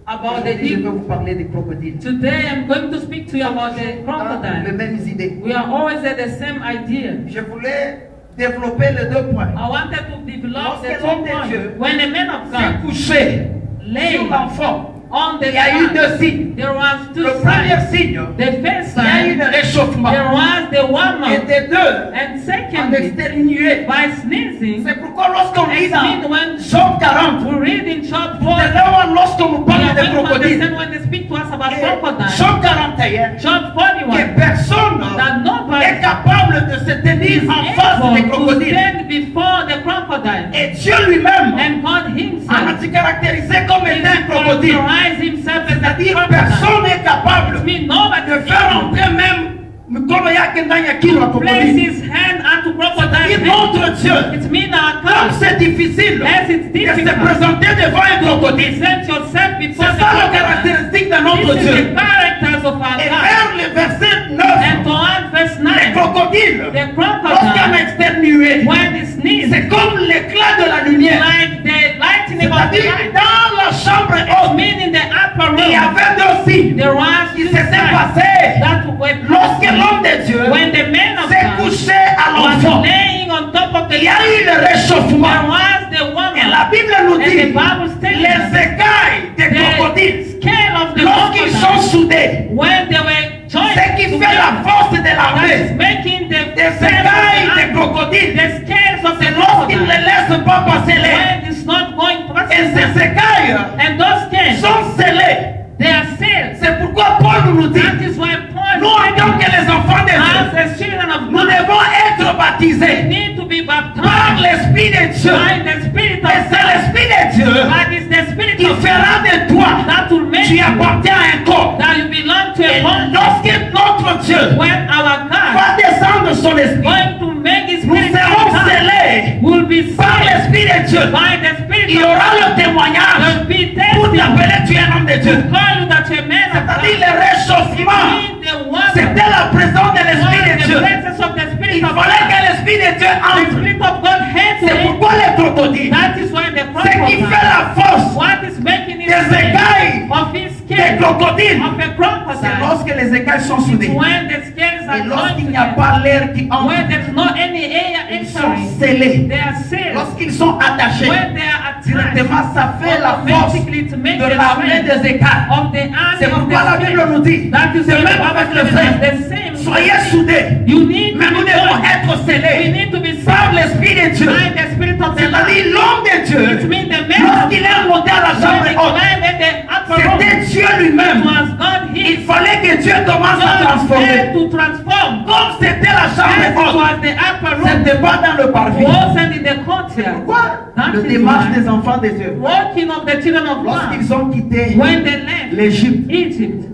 Speaker 1: about the
Speaker 2: Aujourd'hui, je vais
Speaker 1: eagle.
Speaker 2: vous parler des crocodiles.
Speaker 1: Today I'm going to speak to you about the
Speaker 2: Les
Speaker 1: crocodile.
Speaker 2: mêmes idées.
Speaker 1: We are always at the same idea.
Speaker 2: Je voulais développer les deux points.
Speaker 1: I wanted to develop the
Speaker 2: Lorsque
Speaker 1: two
Speaker 2: l'homme de
Speaker 1: points.
Speaker 2: Dieu
Speaker 1: When a man of
Speaker 2: s'est
Speaker 1: God
Speaker 2: couché
Speaker 1: lay
Speaker 2: sur l'enfant,
Speaker 1: on the
Speaker 2: il y a eu deux
Speaker 1: ground,
Speaker 2: signes.
Speaker 1: there was two
Speaker 2: Le premier
Speaker 1: signs.
Speaker 2: signe,
Speaker 1: The first
Speaker 2: il y a eu
Speaker 1: sign,
Speaker 2: le réchauffement.
Speaker 1: there was the
Speaker 2: Et
Speaker 1: warm-up.
Speaker 2: des deux,
Speaker 1: And
Speaker 2: en
Speaker 1: secondly,
Speaker 2: exterminé.
Speaker 1: by sneezing,
Speaker 2: C'est pourquoi lorsqu'on lit dans
Speaker 1: when
Speaker 2: Job 40,
Speaker 1: we read in Job 4,
Speaker 2: c'est là lorsqu'on nous
Speaker 1: we
Speaker 2: parle
Speaker 1: are
Speaker 2: des
Speaker 1: going to
Speaker 2: crocodiles.
Speaker 1: understand when they speak to us about
Speaker 2: Et
Speaker 1: crocodile.
Speaker 2: Job 41,
Speaker 1: Job
Speaker 2: que
Speaker 1: 41,
Speaker 2: personne
Speaker 1: that nobody
Speaker 2: est capable de se tenir
Speaker 1: is
Speaker 2: en face des
Speaker 1: able to
Speaker 2: crocodiles.
Speaker 1: stand before the crocodile.
Speaker 2: Et Dieu lui-même
Speaker 1: And God
Speaker 2: en
Speaker 1: himself
Speaker 2: a caractérisé comme
Speaker 1: is
Speaker 2: étant un crocodile.
Speaker 1: characterized himself as a
Speaker 2: C'est-à-dire
Speaker 1: crocodile.
Speaker 2: personne n'est capable
Speaker 1: It means nobody
Speaker 2: de faire entrer même mikono yake ndani ya kinywa ya
Speaker 1: place
Speaker 2: crocodile.
Speaker 1: his hand unto crocodile.
Speaker 2: C'est-à-dire notre Dieu,
Speaker 1: It means our
Speaker 2: comme
Speaker 1: God.
Speaker 2: c'est difficile
Speaker 1: Yes, it's
Speaker 2: de se
Speaker 1: difficult.
Speaker 2: présenter devant un crocodile.
Speaker 1: Present yourself
Speaker 2: C'est
Speaker 1: before the
Speaker 2: ça la
Speaker 1: crocodile.
Speaker 2: caractéristique de notre
Speaker 1: This is
Speaker 2: Dieu.
Speaker 1: the characters of our
Speaker 2: Et
Speaker 1: God.
Speaker 2: vers le verset
Speaker 1: And
Speaker 2: 9,
Speaker 1: toward verse
Speaker 2: les
Speaker 1: 9,
Speaker 2: crocodiles,
Speaker 1: the
Speaker 2: lorsqu'on
Speaker 1: crocodile,
Speaker 2: exterminé,
Speaker 1: when it sneezes,
Speaker 2: c'est comme l'éclat de la lumière.
Speaker 1: like the lightning of the
Speaker 2: C'est-à-dire
Speaker 1: light.
Speaker 2: dans la chambre
Speaker 1: It
Speaker 2: haute,
Speaker 1: means in the upper
Speaker 2: il y
Speaker 1: room,
Speaker 2: avait deux signes
Speaker 1: there was
Speaker 2: qui
Speaker 1: two
Speaker 2: s'étaient
Speaker 1: signs
Speaker 2: passés
Speaker 1: that were
Speaker 2: lorsque l'homme de Dieu
Speaker 1: when the man of
Speaker 2: s'est
Speaker 1: God
Speaker 2: couché à l'enfant.
Speaker 1: was laying on top of the
Speaker 2: Il y a eu le
Speaker 1: there
Speaker 2: réchauffement.
Speaker 1: was the
Speaker 2: Et
Speaker 1: woman
Speaker 2: la Bible nous
Speaker 1: and the
Speaker 2: dit
Speaker 1: Bible states
Speaker 2: les écailles des crocodiles,
Speaker 1: the scale of the
Speaker 2: lorsqu'ils sont
Speaker 1: crocodile
Speaker 2: soudés,
Speaker 1: when they were joined
Speaker 2: ce qui fait la
Speaker 1: together,
Speaker 2: force de
Speaker 1: that is
Speaker 2: l'armée,
Speaker 1: making the
Speaker 2: des
Speaker 1: scales of
Speaker 2: écailles des
Speaker 1: the
Speaker 2: crocodiles,
Speaker 1: the scales of the
Speaker 2: c'est lorsqu'ils ne
Speaker 1: crocodile
Speaker 2: laissent pas passer l'air.
Speaker 1: when it's not going past
Speaker 2: Et ces écailles
Speaker 1: and those scales
Speaker 2: sont scellées.
Speaker 1: they are sealed.
Speaker 2: C'est pourquoi Paul nous dit,
Speaker 1: That is why Paul
Speaker 2: nous en tant que les enfants de
Speaker 1: as
Speaker 2: Dieu,
Speaker 1: the children of
Speaker 2: nous
Speaker 1: God
Speaker 2: devons être baptisés
Speaker 1: need to be
Speaker 2: par
Speaker 1: baptized
Speaker 2: l'Esprit de Dieu.
Speaker 1: by the Spirit of
Speaker 2: Et c'est
Speaker 1: God.
Speaker 2: l'Esprit de Dieu
Speaker 1: That is the Spirit
Speaker 2: qui
Speaker 1: of
Speaker 2: fera
Speaker 1: God
Speaker 2: de toi,
Speaker 1: that will make
Speaker 2: tu
Speaker 1: you
Speaker 2: appartiens à un corps.
Speaker 1: that you belong to
Speaker 2: Et
Speaker 1: a body.
Speaker 2: lorsque notre Dieu
Speaker 1: When our God
Speaker 2: va descendre son esprit,
Speaker 1: going to make His
Speaker 2: nous
Speaker 1: Spirit
Speaker 2: serons
Speaker 1: come,
Speaker 2: scellés
Speaker 1: will be
Speaker 2: par
Speaker 1: sealed
Speaker 2: l'Esprit de Dieu.
Speaker 1: by the Spirit
Speaker 2: Il y
Speaker 1: of
Speaker 2: aura
Speaker 1: God.
Speaker 2: le témoignage
Speaker 1: There will be
Speaker 2: pour
Speaker 1: testimony
Speaker 2: t'appeler tu es un homme de Dieu.
Speaker 1: to call you that you're a man of God.
Speaker 2: C'est-à-dire le réchauffement,
Speaker 1: In the water,
Speaker 2: c'était la présence de l'Esprit de
Speaker 1: the
Speaker 2: Dieu.
Speaker 1: presence of the Spirit
Speaker 2: Il
Speaker 1: of
Speaker 2: fallait
Speaker 1: God.
Speaker 2: que l'Esprit de Dieu
Speaker 1: The
Speaker 2: entre.
Speaker 1: Spirit of God had to
Speaker 2: C'est
Speaker 1: enter.
Speaker 2: pourquoi les crocodiles,
Speaker 1: That is why the
Speaker 2: ce qui fait
Speaker 1: crocodile,
Speaker 2: la force
Speaker 1: what is making it
Speaker 2: des écailles
Speaker 1: of his
Speaker 2: des
Speaker 1: scales
Speaker 2: crocodiles,
Speaker 1: of a
Speaker 2: c'est
Speaker 1: crocodile,
Speaker 2: lorsque les écailles sont soudées.
Speaker 1: when the scales
Speaker 2: Et
Speaker 1: are
Speaker 2: lorsqu'il
Speaker 1: joined
Speaker 2: n'y a
Speaker 1: together,
Speaker 2: pas l'air qui entre,
Speaker 1: when there's no any air
Speaker 2: ils sont
Speaker 1: entering,
Speaker 2: scellés.
Speaker 1: they are sealed.
Speaker 2: Lorsqu'ils sont attachés,
Speaker 1: When they are attached,
Speaker 2: directement ça fait la force
Speaker 1: automatically to make
Speaker 2: de
Speaker 1: the
Speaker 2: l'armée
Speaker 1: strength
Speaker 2: des écailles.
Speaker 1: of the army
Speaker 2: C'est
Speaker 1: of
Speaker 2: pourquoi la
Speaker 1: the
Speaker 2: Bible
Speaker 1: scales.
Speaker 2: nous dit,
Speaker 1: That is
Speaker 2: c'est
Speaker 1: why the
Speaker 2: même
Speaker 1: Bible
Speaker 2: avec le
Speaker 1: says
Speaker 2: frère,
Speaker 1: the same.
Speaker 2: soyez soudés,
Speaker 1: You need
Speaker 2: mais
Speaker 1: to
Speaker 2: nous
Speaker 1: be
Speaker 2: devons
Speaker 1: joined.
Speaker 2: être
Speaker 1: We
Speaker 2: scellés
Speaker 1: need to be
Speaker 2: par
Speaker 1: sealed
Speaker 2: l'Esprit de Dieu.
Speaker 1: by the Spirit of the Lord.
Speaker 2: C'est-à-dire l'homme de Dieu,
Speaker 1: It means the man of
Speaker 2: lorsqu'il est monté à la
Speaker 1: when
Speaker 2: chambre
Speaker 1: he
Speaker 2: haute,
Speaker 1: climbed at the upper room,
Speaker 2: c'était Dieu
Speaker 1: it
Speaker 2: lui-même.
Speaker 1: was God
Speaker 2: Il
Speaker 1: Himself.
Speaker 2: fallait que Dieu commence à
Speaker 1: God
Speaker 2: transformer.
Speaker 1: had to transform.
Speaker 2: Comme c'était la
Speaker 1: As
Speaker 2: chambre
Speaker 1: it
Speaker 2: haute,
Speaker 1: was the upper room,
Speaker 2: c'était pas dans le parvis.
Speaker 1: wasn't in the courtyard.
Speaker 2: Pourquoi
Speaker 1: That
Speaker 2: le
Speaker 1: is
Speaker 2: démarche
Speaker 1: why
Speaker 2: des enfants de Dieu,
Speaker 1: walking of the children of God,
Speaker 2: lorsqu'ils ont quitté
Speaker 1: when they left
Speaker 2: l'Égypte,
Speaker 1: Egypt,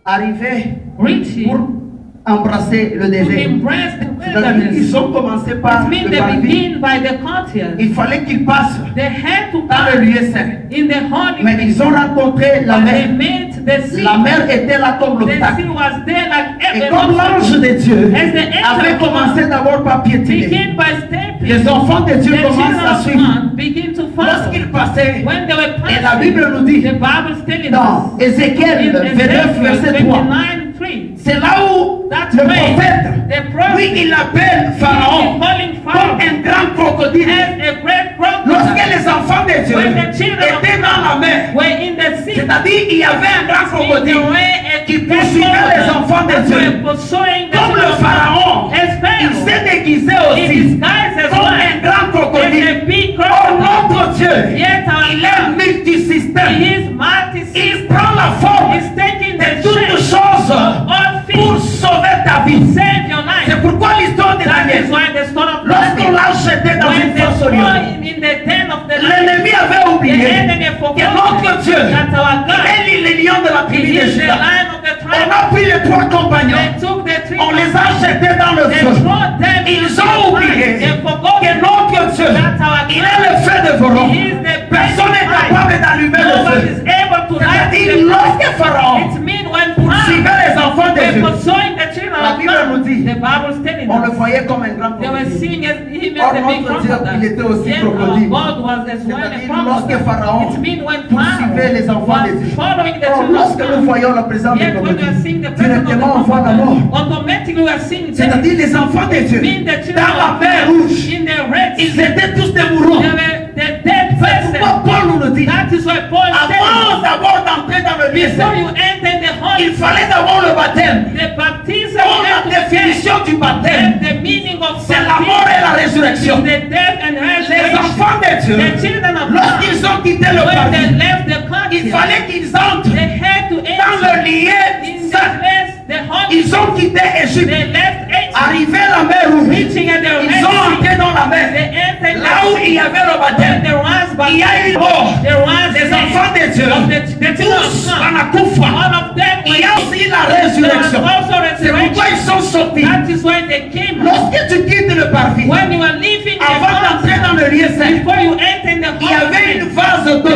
Speaker 2: arrivaient
Speaker 1: reaching
Speaker 2: pour embrasser le
Speaker 1: to
Speaker 2: désert.
Speaker 1: embrace the
Speaker 2: C'est-à-dire
Speaker 1: wilderness,
Speaker 2: qu'ils ont commencé par
Speaker 1: it means
Speaker 2: le
Speaker 1: they
Speaker 2: parvis.
Speaker 1: begin by the courtyard.
Speaker 2: Il fallait qu'ils passent
Speaker 1: They had to
Speaker 2: dans le
Speaker 1: pass
Speaker 2: lieu saint.
Speaker 1: in the holy
Speaker 2: Mais
Speaker 1: place.
Speaker 2: ils ont rencontré la
Speaker 1: And they
Speaker 2: mer.
Speaker 1: met the sea.
Speaker 2: La mer était là comme
Speaker 1: The
Speaker 2: l'obstacle.
Speaker 1: sea was there like
Speaker 2: Et
Speaker 1: every
Speaker 2: comme l'ange de Dieu
Speaker 1: As the angel
Speaker 2: avait
Speaker 1: of
Speaker 2: commencé
Speaker 1: God
Speaker 2: d'abord par piétiner,
Speaker 1: begin by stepping.
Speaker 2: les enfants de Dieu
Speaker 1: The
Speaker 2: commencent
Speaker 1: children
Speaker 2: à
Speaker 1: of
Speaker 2: suivre.
Speaker 1: God begin to follow.
Speaker 2: Lorsqu'ils passaient,
Speaker 1: When they were
Speaker 2: et la
Speaker 1: passing,
Speaker 2: Bible nous dit,
Speaker 1: the Bible is telling
Speaker 2: dans
Speaker 1: us
Speaker 2: Ézéchiel
Speaker 1: in
Speaker 2: 29, verset 3,
Speaker 1: 29:3,
Speaker 2: c'est là où
Speaker 1: that
Speaker 2: le
Speaker 1: way
Speaker 2: prophète
Speaker 1: the prophet
Speaker 2: Oui, il appelle Pharaon comme un grand crocodile. Lorsque les enfants de Dieu étaient dans la mer, c'est-à-dire il y avait un grand crocodile qui poursuivait les enfants de Dieu. Comme le Pharaon, il s'est déguisé aussi comme un grand crocodile. Oh, notre Dieu, il est multisystème. Il prend la forme de toutes choses pour sauver ta vie. C'est pourquoi l'histoire de Daniel, lorsqu'on l'a jeté dans une fosse au lion, l'ennemi avait oublié que notre Dieu est le lion de la tribu de Juda. On a pris les 3 compagnons, on les a jetés dans le feu. Ils ont oublié que notre Dieu, il est le feu dévorant. Personne n'est capable d'allumer le feu. C'est-à-dire, lorsque Pharaon poursuivait les enfants de Dieu, la Bible nous dit, on le voyait comme un grand crocodile. Or, notre Dieu, il était aussi crocodile. C'est-à-dire, lorsque Pharaon poursuivait les enfants de Dieu. Or, lorsque nous voyons la présence du crocodile, directement on voit la mort. C'est-à-dire, les enfants de Dieu, dans la mer rouge, ils étaient tous des mourants. C'est pourquoi Paul nous le dit. Avant d'abord d'entrer dans le lieu saint, il fallait d'abord le baptême. Or, la définition du baptême, c'est la mort et la résurrection. Les enfants de Dieu, lorsqu'ils ont quitté le paradis, il fallait qu'ils entrent dans le lieu saint. Ils ont quitté Égypte, arrivé à la mer rouge, ils ont entré dans la mer, là où il y avait le baptême. Il y a eu mort, les enfants de Dieu, tous en Akoufa. Il y a aussi la résurrection. C'est pourquoi ils sont sortis. Lorsque tu quittes le parvis, avant d'entrer dans le lieu saint, il y avait une vase d'eau